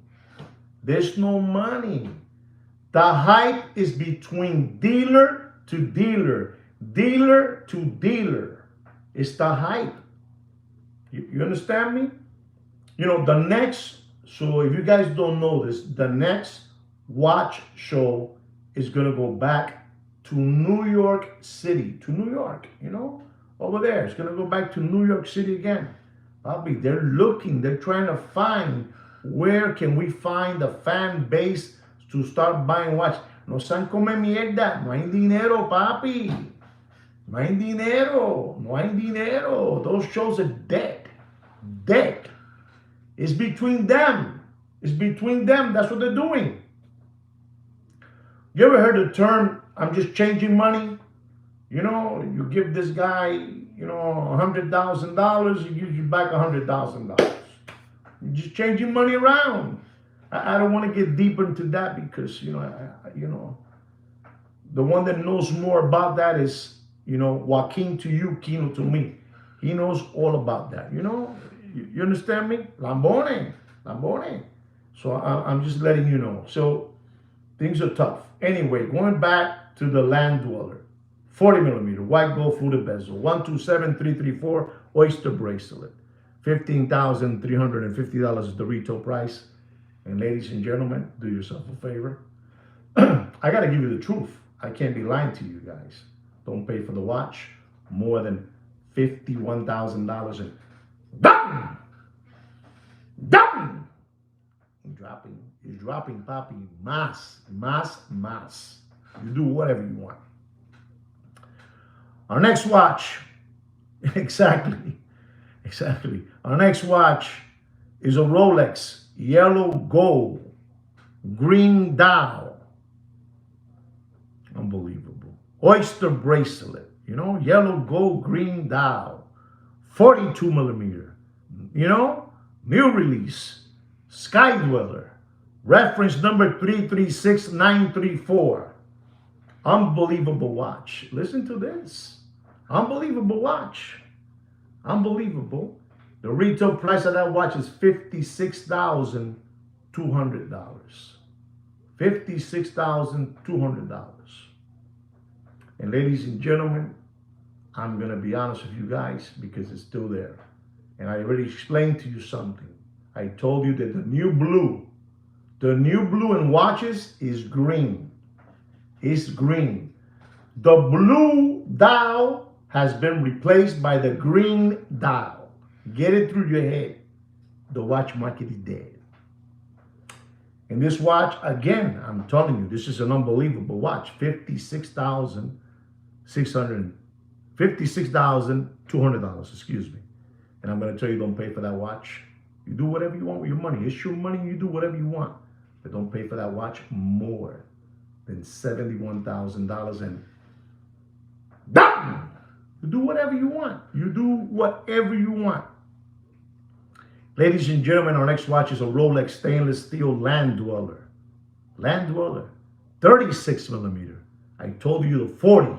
There's no money. The hype is between dealer to dealer, dealer to dealer. It's the hype. You understand me? You know, the next, so if you guys don't know this, the next watch show is going to go back to New York City, to New York, you know, over there. It's going to go back to New York City again. Bobby, they're looking, they're trying to find where can we find a fan base to start buying watch. No sean come mierda, no hay dinero, papi. No hay dinero, no hay dinero. Those shows are dead, dead. It's between them. It's between them. That's what they're doing. You ever heard the term, I'm just changing money? You know, you give this guy, you know, $100,000, he gives you back $100,000. You're just changing money around. I don't want to get deeper into that because, you know, the one that knows more about that is, you know, Joaquin to you, Kino to me. He knows all about that, you know? You understand me? Lambone. So I'm just letting you know. So things are tough. Anyway, going back to the Land Dweller. 40 millimeter, white gold fluted bezel, 127334 oyster bracelet. $15,350 is the retail price. And ladies and gentlemen, do yourself a favor. I got to give you the truth. I can't be lying to you guys. Don't pay for the watch more than $51,000 and done. He's dropping, papi, mas. You do whatever you want. Our next watch, exactly. Our next watch is a Rolex, yellow gold, green dial. Unbelievable. Oyster bracelet, you know, yellow gold, green dial, 42 millimeter, you know, new release, Sky Dweller, reference number 336934. Unbelievable watch. Listen to this. Unbelievable watch. Unbelievable. The retail price of that watch is $56,200. $56,200. And ladies and gentlemen, I'm going to be honest with you guys because it's still there. And I already explained to you something. I told you that the new blue in watches is green. It's green. The blue dial has been replaced by the green dial. Get it through your head. The watch market is dead. And this watch, again, I'm telling you, this is an unbelievable watch. $56,200, excuse me. And I'm going to tell you, don't pay for that watch. You do whatever you want with your money. It's your money, you do whatever you want. But don't pay for that watch more than $71,000 and done. You do whatever you want. You do whatever you want. Ladies and gentlemen, our next watch is a Rolex stainless steel Land Dweller. Land Dweller, 36 millimeter. I told you the 40.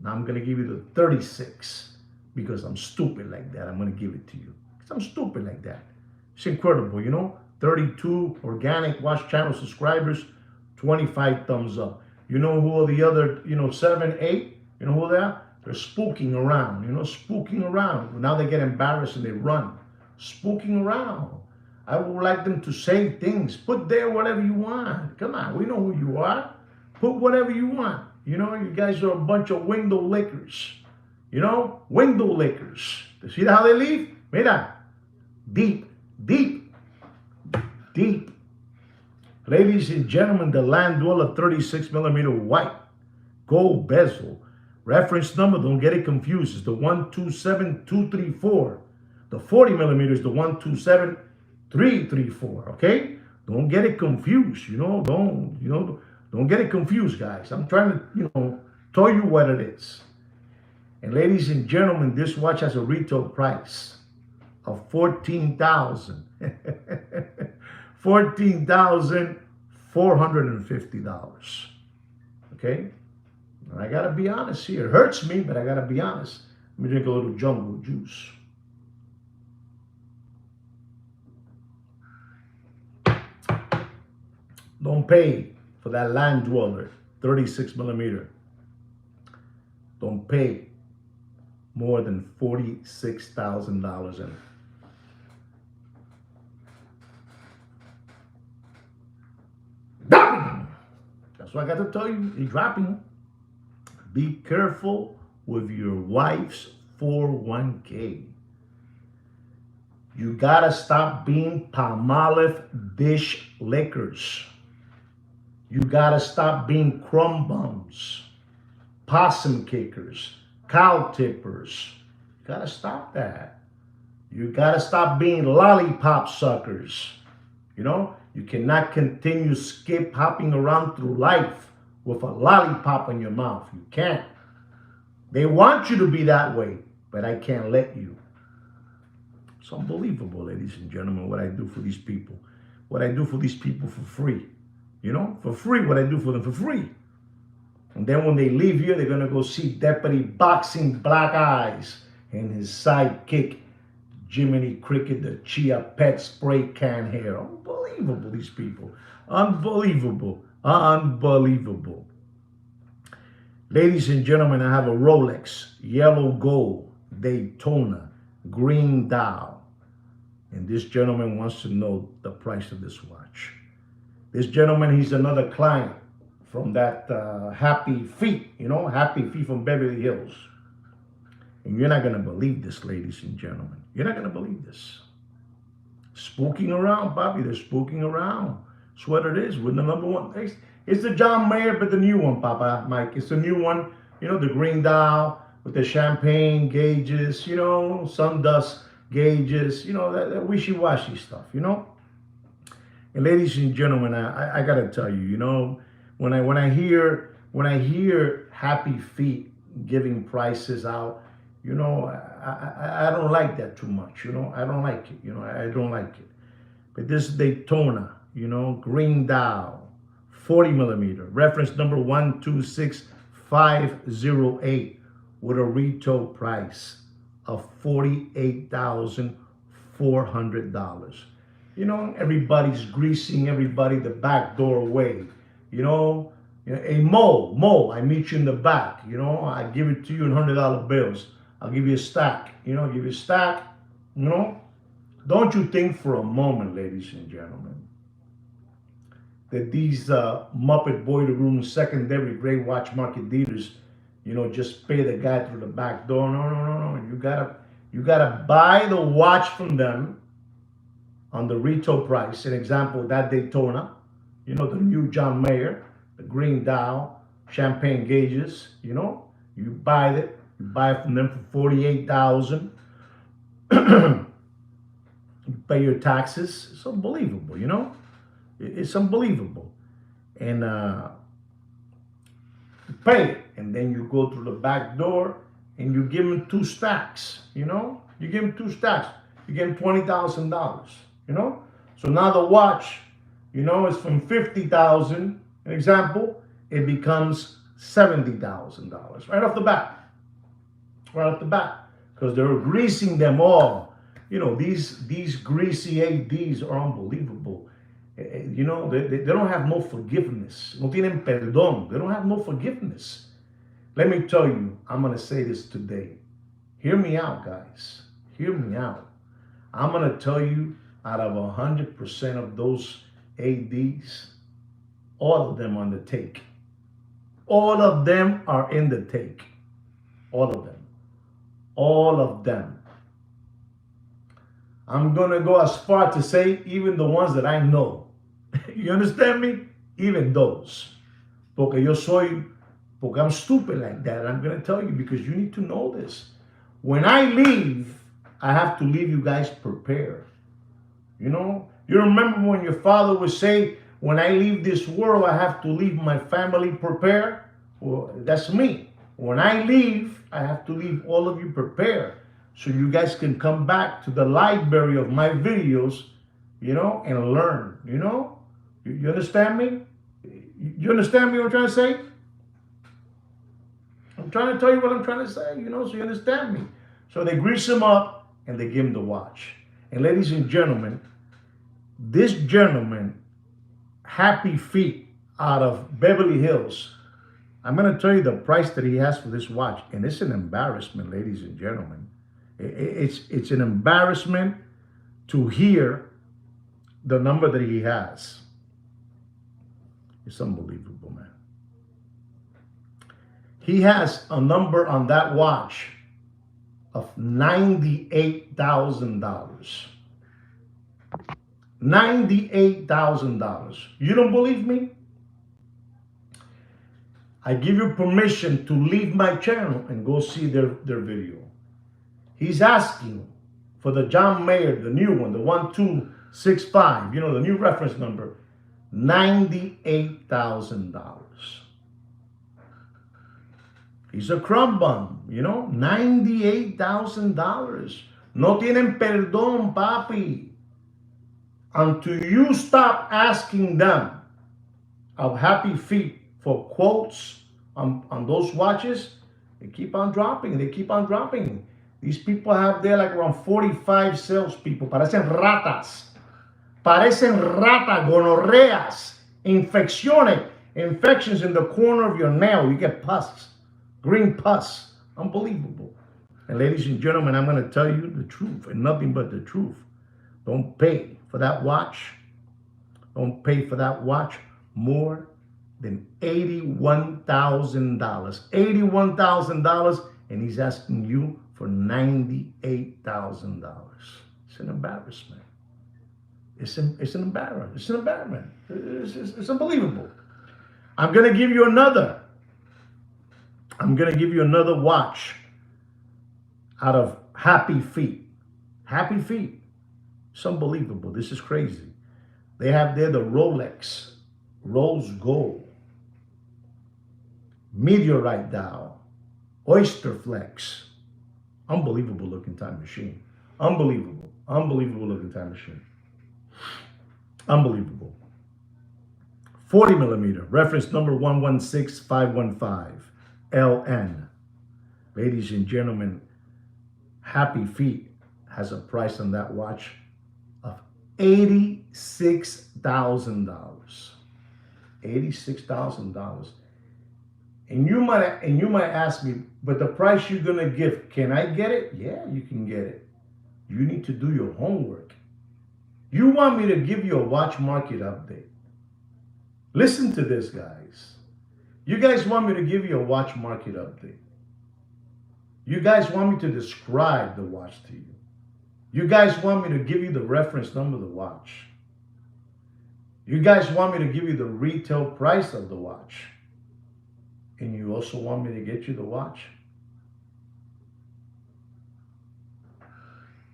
Now I'm going to give you the 36 because I'm stupid like that. I'm going to give it to you because I'm stupid like that. It's incredible, you know. 32 organic watch channel subscribers, 25 thumbs up. You know who are the other, 7, 8? You know who they are? They're spooking around, spooking around. Now they get embarrassed and they run. Spooking around. I would like them to say things. Put there whatever you want. Come on, we know who you are. Put whatever you want. You guys are a bunch of window lickers. Window lickers. See how they leave? Mira. Deep. Ladies and gentlemen, the Land Dweller 36 millimeter white gold bezel. Reference number, don't get it confused, is the 127234. The 40 millimeter is the 127334. Okay? Don't get it confused. Don't get it confused, guys. I'm trying to, tell you what it is. And ladies and gentlemen, this watch has a retail price of $14,000. $14,450. Okay? And I gotta be honest here. It hurts me, but I gotta be honest. Let me drink a little jungle juice. Don't pay for that land dweller, 36 millimeter. Don't pay more than $46,000 in it. That's what I got to tell you. You're dropping. Be careful with your wife's 401k. You gotta stop being Palmolive dish lickers. You gotta stop being crumb bums, possum kickers, cow tippers. You gotta stop that. You gotta stop being lollipop suckers. You know, you cannot continue skip hopping around through life with a lollipop in your mouth. You can't. They want you to be that way, but I can't let you. It's unbelievable, ladies and gentlemen, what I do for these people. What I do for these people for free. You know, for free, what I do for them for free. And then when they leave here, they're going to go see Deputy Boxing Black Eyes and his sidekick, Jiminy Cricket, the Chia Pet spray can hair. Unbelievable, these people. Unbelievable. Unbelievable. Ladies and gentlemen, I have a Rolex, yellow gold, Daytona, green dial. And this gentleman wants to know the price of this watch. This gentleman, he's another client from that Happy Feet, you know, Happy Feet from Beverly Hills. And you're not going to believe this, ladies and gentlemen. You're not going to believe this. Spooking around, Bobby. They're spooking around. That's what it is. With the number one. It's the John Mayer, but the new one, Papa Mike. It's the new one. You know, the green dial with the champagne gauges, you know, sun dust gauges, you know, that wishy-washy stuff, you know. And ladies and gentlemen, I got to tell you, you know, when I hear Happy Feet giving prices out, you know, I don't like that too much, you know. I don't like it, you know. I don't like it. But this Daytona, you know, green dial, 40 millimeter, reference number 126508 with a retail price of $48,400. You know, everybody's greasing everybody the back door way. You know, hey, Mo, I meet you in the back. You know, I give it to you in $100 bills. I'll give you a stack. You know, give you a stack. You know, don't you think for a moment, ladies and gentlemen, that these Muppet Boiler Room secondary gray watch market dealers, you know, just pay the guy through the back door? No. You gotta buy the watch from them on the retail price. An example, that Daytona, you know, the new John Mayer, the green dial, champagne gauges, you know, you buy it from them for $48,000. You pay your taxes. It's unbelievable, you know. It's unbelievable. And you pay it, and then you go through the back door and you give them 2 stacks, you know. You give them 2 stacks. You give them $20,000, you know. So now the watch, you know, is from $50,000, an example, it becomes $70,000 right off the bat. Right off the bat. Because they're greasing them all. You know, these greasy ADs are unbelievable. You know, they don't have no forgiveness. No tienen perdón. They don't have no forgiveness. Let me tell you, I'm going to say this today. Hear me out, guys. Hear me out. I'm going to tell you, out of 100% of those ADs, all of them on the take. All of them are in the take. All of them. All of them. I'm going to go as far to say even the ones that I know. You understand me? Even those. Porque I'm stupid like that. And I'm going to tell you because you need to know this. When I leave, I have to leave you guys prepared. You know? You remember when your father would say, when I leave this world, I have to leave my family prepared? Well, that's me. When I leave, I have to leave all of you prepared so you guys can come back to the library of my videos, and learn, You understand me? You understand me what I'm trying to say? I'm trying to tell you what I'm trying to say, so you understand me. So they grease him up and they give him the watch. And ladies and gentlemen, this gentleman, Happy Feet out of Beverly Hills, I'm going to tell you the price that he has for this watch. And it's an embarrassment, ladies and gentlemen. It's an embarrassment to hear the number that he has. It's unbelievable, man. He has a number on that watch of $98,000. $98,000. You don't believe me? I give you permission to leave my channel and go see their video. He's asking for the John Mayer, the new one, the 1265, the new reference number, $98,000. He's a crumb bum, $98,000. No tienen perdón, papi. Until you stop asking them of Happy Feet for quotes on those watches, they keep on dropping. They keep on dropping. These people have there like around 45 salespeople. Parecen ratas. Parecen ratas, gonorreas, infections in the corner of your nail. You get pus, green pus. Unbelievable. And ladies and gentlemen, I'm going to tell you the truth and nothing but the truth. Don't pay for that watch. Don't pay for that watch more than $81,000. $81,000, and he's asking you for $98,000. It's an embarrassment. It's an embarrassment. It's an embarrassment. It's unbelievable. I'm gonna give you another watch out of Happy Feet. Happy Feet. It's unbelievable. This is crazy. They have there the Rolex Rose Gold, Meteorite Dial, Oyster Flex. Unbelievable looking time machine. Unbelievable looking time machine. Unbelievable. 40 millimeter, reference number 116515, LN. Ladies and gentlemen, Happy Feet has a price on that watch of $86,000. $86,000. And you might ask me, but the price you're gonna give, can I get it? Yeah, you can get it. You need to do your homework. You want me to give you a watch market update. Listen to this, guys. You guys want me to give you a watch market update. You guys want me to describe the watch to you. You guys want me to give you the reference number of the watch. You guys want me to give you the retail price of the watch. And you also want me to get you the watch.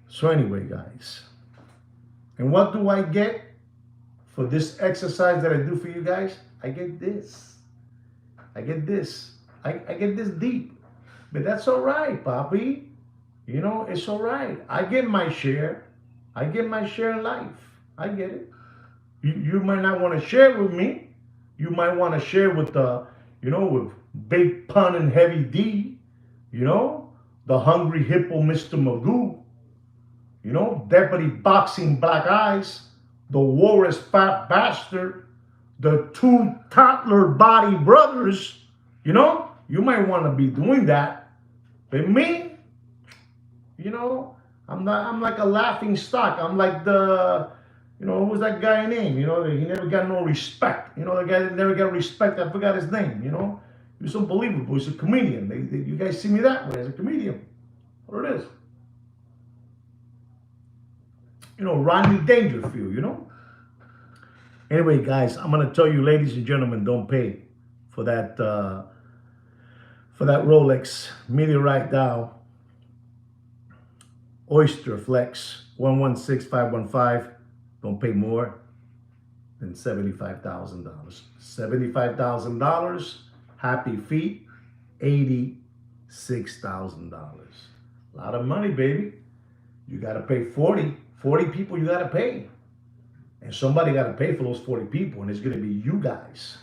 So anyway, guys, and what do I get for this exercise that I do for you guys? I get this. I get this. I get this deep. But that's all right, Papi. It's all right. I get my share. I get my share in life. I get it. You might not want to share with me. You might want to share with with Big Pun and Heavy D. The Hungry Hippo, Mr. Magoo. Deputy Boxing Black Eyes. The Walrus Fat Bastard. The two toddler body brothers. You might want to be doing that. But me, I'm like a laughing stock. I'm like the, what was that guy name? He never got no respect. The guy that never got respect, I forgot his name, He was unbelievable. He's a comedian. You guys see me that way as a comedian. What it is. Rodney Dangerfield, Anyway, guys, I'm going to tell you, ladies and gentlemen, don't pay for that Rolex Meteorite Dial Oyster Flex 116515. Don't pay more than $75,000. $75,000, Happy Feet, $86,000. A lot of money, baby. You got to pay 40 people you got to pay. And somebody got to pay for those 40 people, and it's going to be you guys.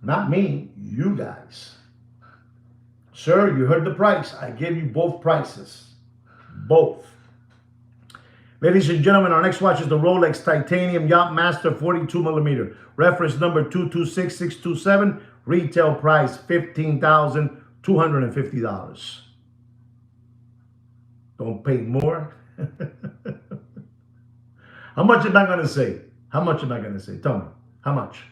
Not me, you guys. Sir, you heard the price. I gave you both prices. Both. Ladies and gentlemen, our next watch is the Rolex Titanium Yacht Master 42 millimeter. Reference number 226627. Retail price $15,250. Don't pay more. How much am I going to say? How much am I going to say? Tell me. How much?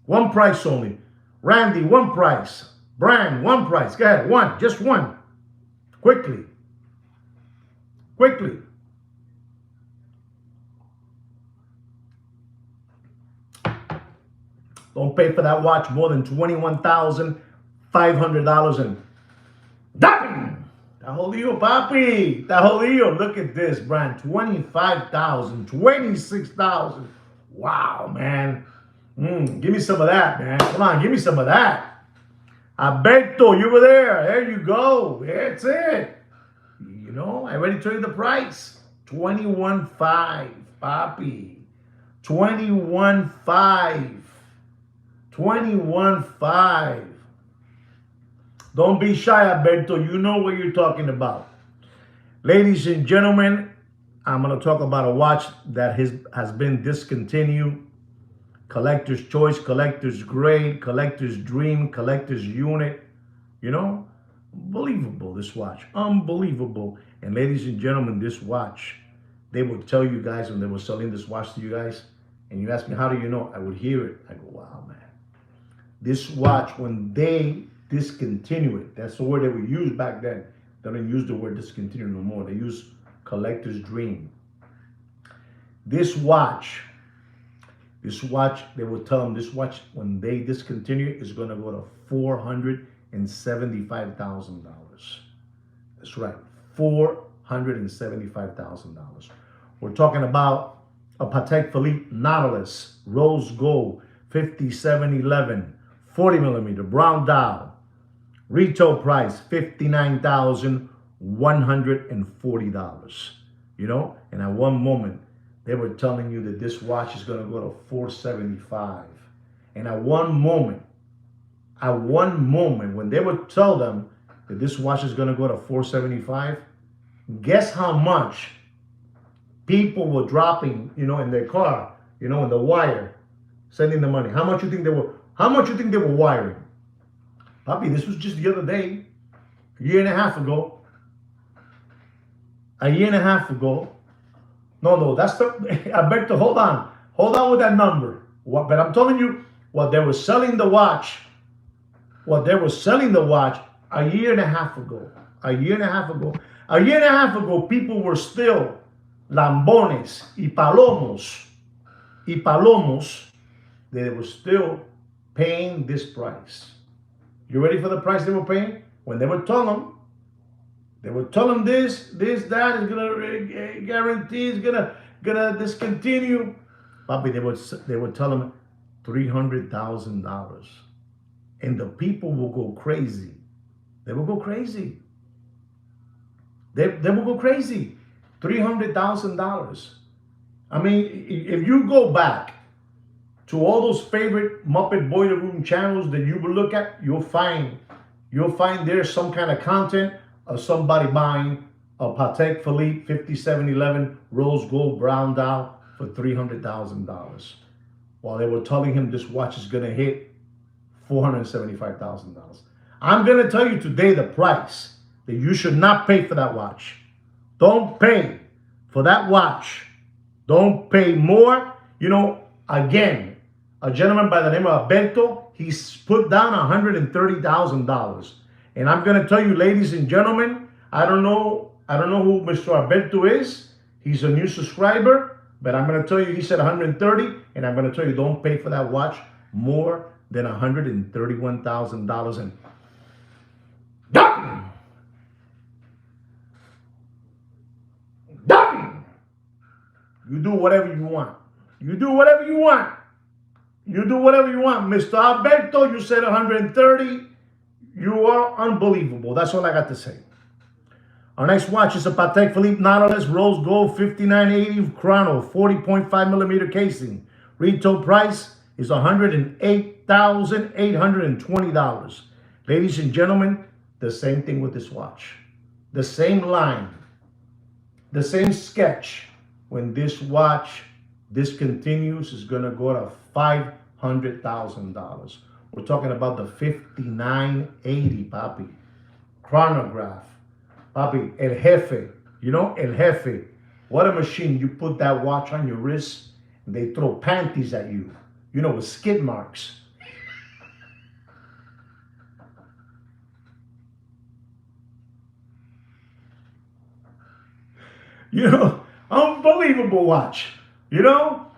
One price only. Randy, one price. Brian, one price. Go ahead. One. Just one. Quickly. Quickly. Don't pay for that watch more than $21,500 and dapping. Tajolillo, papi. Tajolillo. Look at this, Brian. 25,000, 26,000. Wow, man. Give me some of that, man. Come on, give me some of that. Alberto, you were there. There you go. That's it. You know, I already told you the price. 21.5, papi. 21.5. 21.5. Don't be shy, Alberto. You know what you're talking about. Ladies and gentlemen, I'm going to talk about a watch that has been discontinued. Collector's choice, collector's grade, collector's dream, collector's unit. You know, unbelievable, this watch. Unbelievable. And ladies and gentlemen, this watch, they would tell you guys when they were selling this watch to you guys, and you ask me, how do you know? I would hear it. I go, wow, man. This watch, when they discontinue it, that's the word they would use back then. They don't use the word discontinue no more. They use collector's dream. This watch, they would tell them this watch, when they discontinue it, is going to go to $475,000. That's right, $475,000. We're talking about a Patek Philippe Nautilus, rose gold, 5711, 40 millimeter, brown dial. Retail price, $59,140. You know, and at one moment, they were telling you that this watch is going to go to $475. And at one moment, when they would tell them that this watch is going to go to $475, guess how much people were dropping, you know, in their car, you know, in the wire, sending the money. How much you think they were wiring? Papi, this was just the other day, a year and a half ago. No, that's the, Alberto, hold on with that number. But I'm telling you, what they were selling the watch a year and a half ago. A year and a half ago, people were still lambones y palomos. They were still paying this price. You ready for the price they were paying? When they would tell them, this, that is gonna guarantee, is gonna discontinue. Papi, they would tell them $300,000, and the people will go crazy. They will go crazy. They will go crazy. $300,000. I mean, if you go back to all those favorite Muppet Boiler Room channels that you will look at, you'll find there's some kind of content of somebody buying a Patek Philippe 5711 rose gold brown dial for $300,000, while they were telling him this watch is going to hit $475,000. I'm going to tell you today the price that you should not pay for that watch. Don't pay for that watch. Don't pay more. You know, again, a gentleman by the name of Alberto, he's put down $130,000. And I'm going to tell you, ladies and gentlemen, I don't know who Mr. Alberto is. He's a new subscriber, but I'm going to tell you, he said 130, and I'm going to tell you, don't pay for that watch more than $131,000. And you do whatever you want. You do whatever you want. Mr. Alberto, you said 130. You are unbelievable. That's all I got to say. Our next watch is a Patek Philippe Nautilus Rose Gold 5980 Chrono 40.5 millimeter casing. Retail price is $108,820. Ladies and gentlemen, the same thing with this watch. The same line, the same sketch. When this watch discontinues, is going to go to $500,000. We're talking about the 5980, papi. Chronograph. Papi, El Jefe. You know, El Jefe. What a machine. You put that watch on your wrist, and they throw panties at you. You know, with skid marks. You know, unbelievable watch. You know,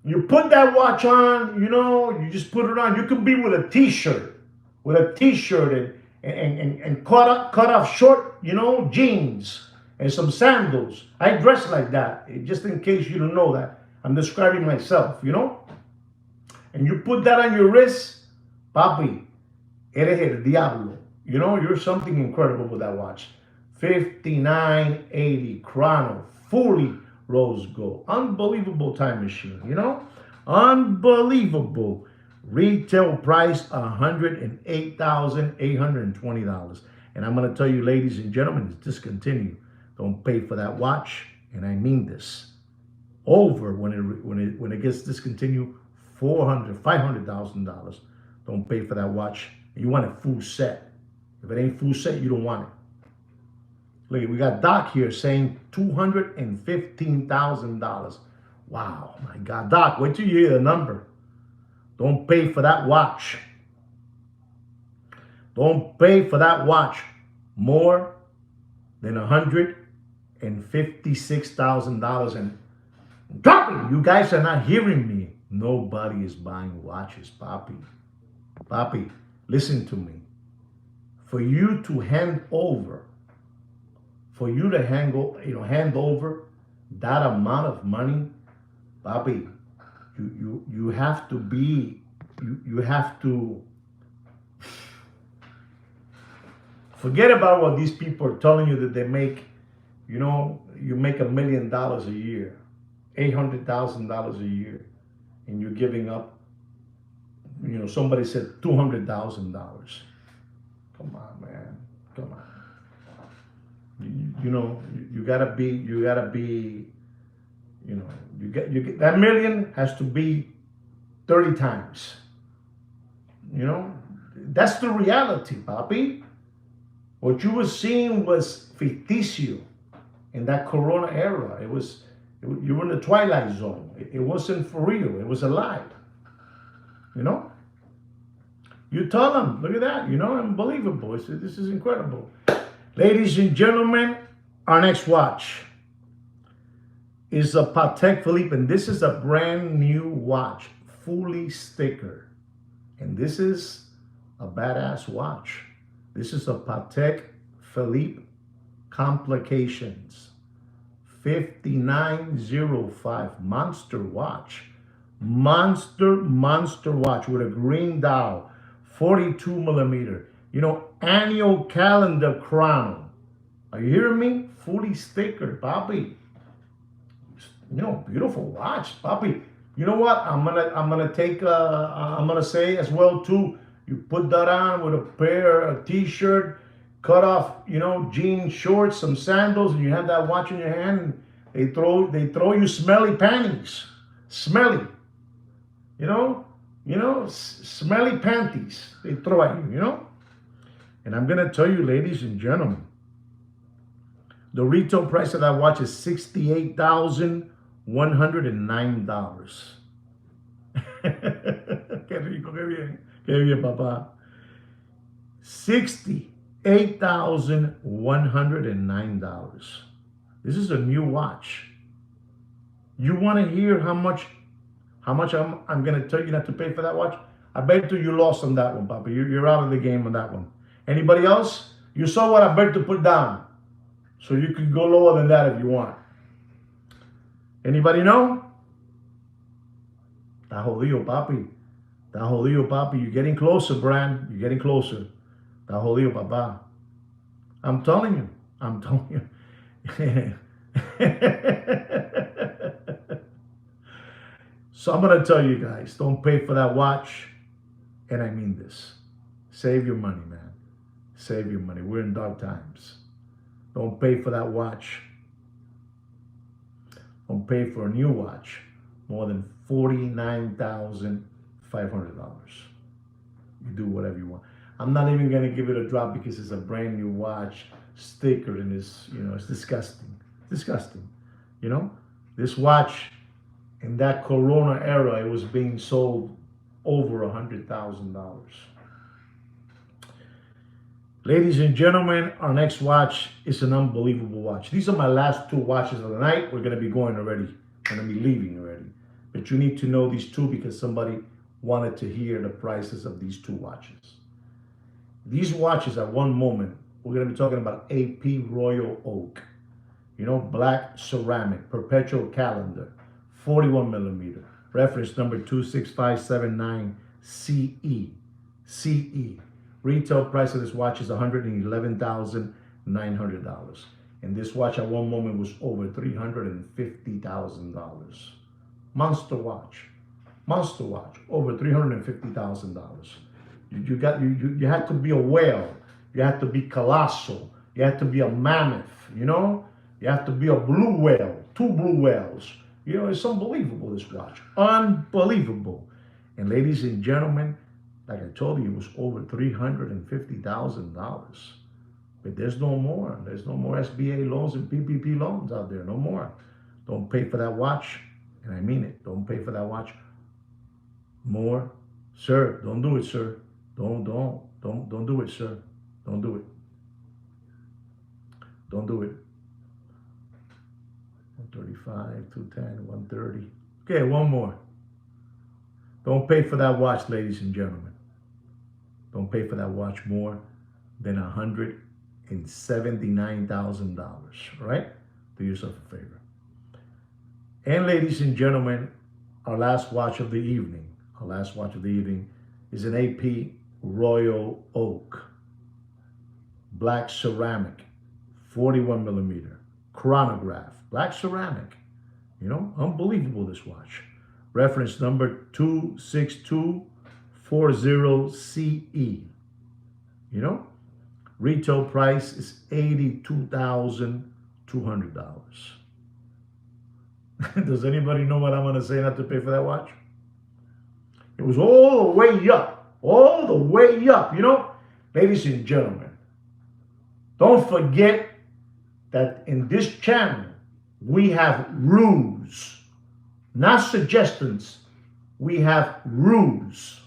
you put that watch on, you know, you just put it on. You could be with a t-shirt, and cut off short, you know, jeans and some sandals. I dress like that, just in case you don't know that. I'm describing myself, you know. And you put that on your wrist, papi, eres el diablo. You know, you're something incredible with that watch. 5980 Chrono, fully rose gold. Unbelievable time machine, you know? Unbelievable. Retail price, $108,820. And I'm going to tell you, ladies and gentlemen, it's discontinued. Don't pay for that watch, and I mean this. Over when it gets discontinued, $500,000. Don't pay for that watch. You want it full set. If it ain't full set, you don't want it. Look, we got Doc here saying $215,000. Wow, my God. Doc, wait till you hear the number. Don't pay for that watch. Don't pay for that watch more than $156,000. And dropping, you guys are not hearing me. Nobody is buying watches, Papi. Papi, listen to me. For you to hand over hand over that amount of money, Bobby, you have to forget about what these people are telling you that they make. You know, you make $1 million a year, $800,000 a year, and you're giving up. You know, somebody said $200,000. Come on, man. Come on. You know, you gotta be, you know, you get that million has to be 30 times. You know, that's the reality, papi. What you were seeing was ficticio in that Corona era. You were in the twilight zone. It wasn't for real. It was a lie. You know, you tell them, look at that. You know, unbelievable. This is incredible. Ladies and gentlemen, our next watch is a Patek Philippe, and this is a brand new watch, fully sticker. And this is a badass watch. This is a Patek Philippe Complications 5905 monster watch. Monster watch with a green dial, 42 millimeter. You know, annual calendar chrono. Are you hearing me? Fully stickered, papi. You know, beautiful watch, papi. You know what? I'm gonna say as well too. You put that on with a t-shirt, cut off, you know, jean shorts, some sandals, and you have that watch in your hand. And they throw you smelly panties, smelly. You know, smelly panties. They throw at you. You know. And I'm going to tell you, ladies and gentlemen, the retail price of that watch is $68,109. Qué rico, qué bien. Qué bien, papá. $68,109. This is a new watch. You want to hear how much I'm going to tell you not to pay for that watch? I bet you lost on that one, Papa. You're out of the game on that one. Anybody else? You saw what I bet to put down. So you can go lower than that if you want. Anybody know? Está jodido, papi. Está jodido, papi. You're getting closer, Brand. You're getting closer. Está jodido, papá. I'm telling you. I'm telling you. So I'm gonna tell you guys, don't pay for that watch, and I mean this. Save your money, man. Save your money. We're in dark times. Don't pay for that watch. Don't pay for a new watch more than $49,500. You do whatever you want. I'm not even gonna give it a drop because it's a brand new watch sticker and it's disgusting. Disgusting. You know, this watch in that Corona era, it was being sold over $100,000. Ladies and gentlemen, our next watch is an unbelievable watch. These are my last two watches of the night. We're going to be going already. We're going to be leaving already. But you need to know these two because somebody wanted to hear the prices of these two watches. These watches at one moment, we're going to be talking about AP Royal Oak. You know, black ceramic, perpetual calendar, 41 millimeter. Reference number 26579 CE. CE. Retail price of this watch is $111,900. And this watch at one moment was over $350,000. Monster watch. Monster watch. Over $350,000. You had to be a whale. You had to be colossal. You had to be a mammoth, you know? You have to be a blue whale, two blue whales. You know, it's unbelievable, this watch. Unbelievable. And ladies and gentlemen, like I told you, it was over $350,000. But there's no more. There's no more SBA loans and PPP loans out there. No more. Don't pay for that watch. And I mean it. Don't pay for that watch more. Sir, don't do it, sir. Don't do it, sir. Don't do it. Don't do it. 135, 210, 130. Okay, one more. Don't pay for that watch, ladies and gentlemen. Don't pay for that watch more than $179,000, right? Do yourself a favor. And ladies and gentlemen, our last watch of the evening, is an AP Royal Oak, black ceramic, 41 millimeter, chronograph, black ceramic. You know, unbelievable, this watch. Reference number 26240CE. You know, retail price is $82,200. Does anybody know what I'm going to say not to pay for that watch? It was all the way up, you know. Ladies and gentlemen, don't forget that in this channel, we have rules, not suggestions. We have rules,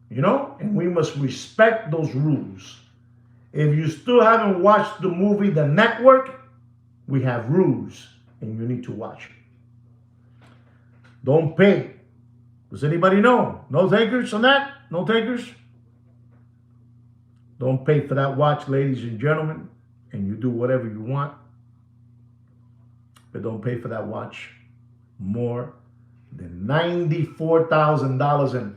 you know, and we must respect those rules. If you still haven't watched the movie The Network, we have rules and you need to watch it. Don't pay. Does anybody know? No takers on that? No takers? Don't pay for that watch, ladies and gentlemen, and you do whatever you want. But don't pay for that watch more than $94,000 and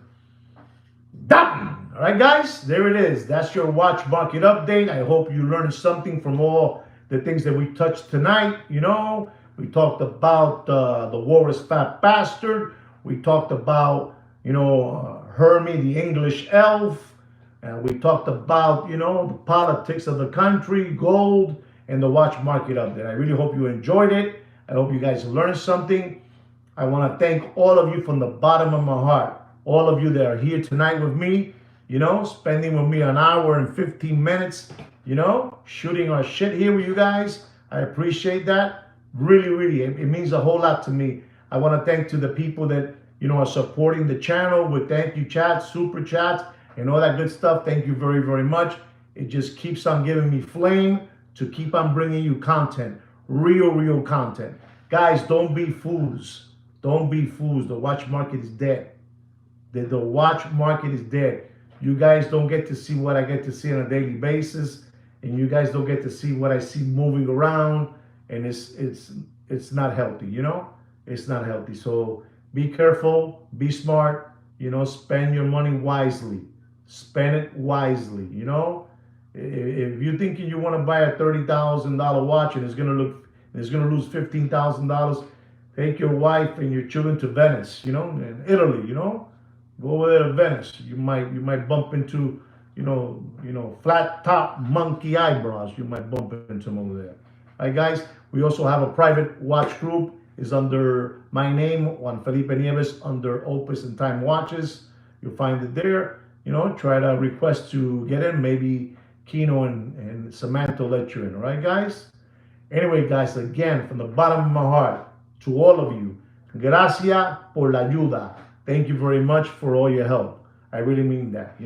done. All right, guys, there it is. That's your watch market update. I hope you learned something from all the things that we touched tonight. You know, we talked about the Walrus Fat Bastard. We talked about, you know, Hermie, the English elf. And we talked about, you know, the politics of the country, gold, and the watch market update. I really hope you enjoyed it. I hope you guys learned something. I want to thank all of you from the bottom of my heart. All of you that are here tonight with me, you know, spending with me an hour and 15 minutes, you know, shooting our shit here with you guys. I appreciate that. Really, really, it means a whole lot to me. I want to thank to the people that, you know, are supporting the channel with thank you chats, super chats, and all that good stuff. Thank you very, very much. It just keeps on giving me flame to keep on bringing you content, real content. Guys, don't be fools. Don't be fools. The watch market is dead. The watch market is dead. You guys don't get to see what I get to see on a daily basis, and you guys don't get to see what I see moving around, and it's not healthy, you know? It's not healthy. So be careful, be smart, you know, spend your money wisely. Spend it wisely, you know. If you're thinking you want to buy a $30,000 watch and it's gonna lose $15,000, take your wife and your children to Venice, you know, in Italy, you know. Go over there to Venice. You might bump into, flat top monkey eyebrows. You might bump into them over there. All right, guys. We also have a private watch group. Is under my name, Juan Felipe Nieves, under Opus and Time Watches. You'll find it there. Try to request to get in. Maybe Kino and Samantha will let you in. All right, guys? Anyway, guys, again, from the bottom of my heart, to all of you, gracias por la ayuda. Thank you very much for all your help. I really mean that.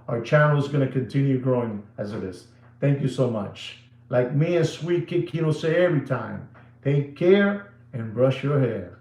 Our channel is going to continue growing as it is. Thank you so much. Like me and Sweet Kid Kino say every time, take care and brush your hair.